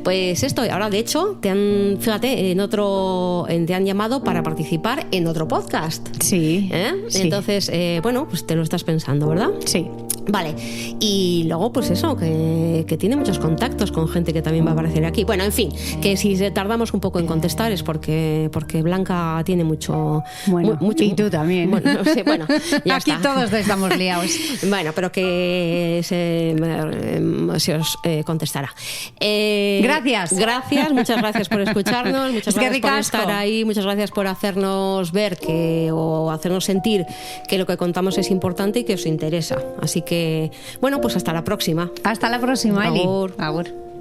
Pues esto, ahora de hecho te han llamado para participar en otro podcast. Sí. Sí. Entonces, pues te lo estás pensando, ¿verdad? Sí. Vale, y luego pues eso, que tiene muchos contactos con gente que también va a aparecer aquí. Bueno, en fin, que si tardamos un poco en contestar es porque Blanca tiene mucho... mucho y tú también. Bueno, ya aquí está. todos estamos liados. Bueno, pero que se os contestará. Gracias. Muchas gracias por escucharnos, muchas gracias por estar ahí, muchas gracias por hacernos ver o hacernos sentir que lo que contamos es importante y que os interesa. Así que, pues hasta la próxima. Hasta la próxima, Eli. Agur. Agur.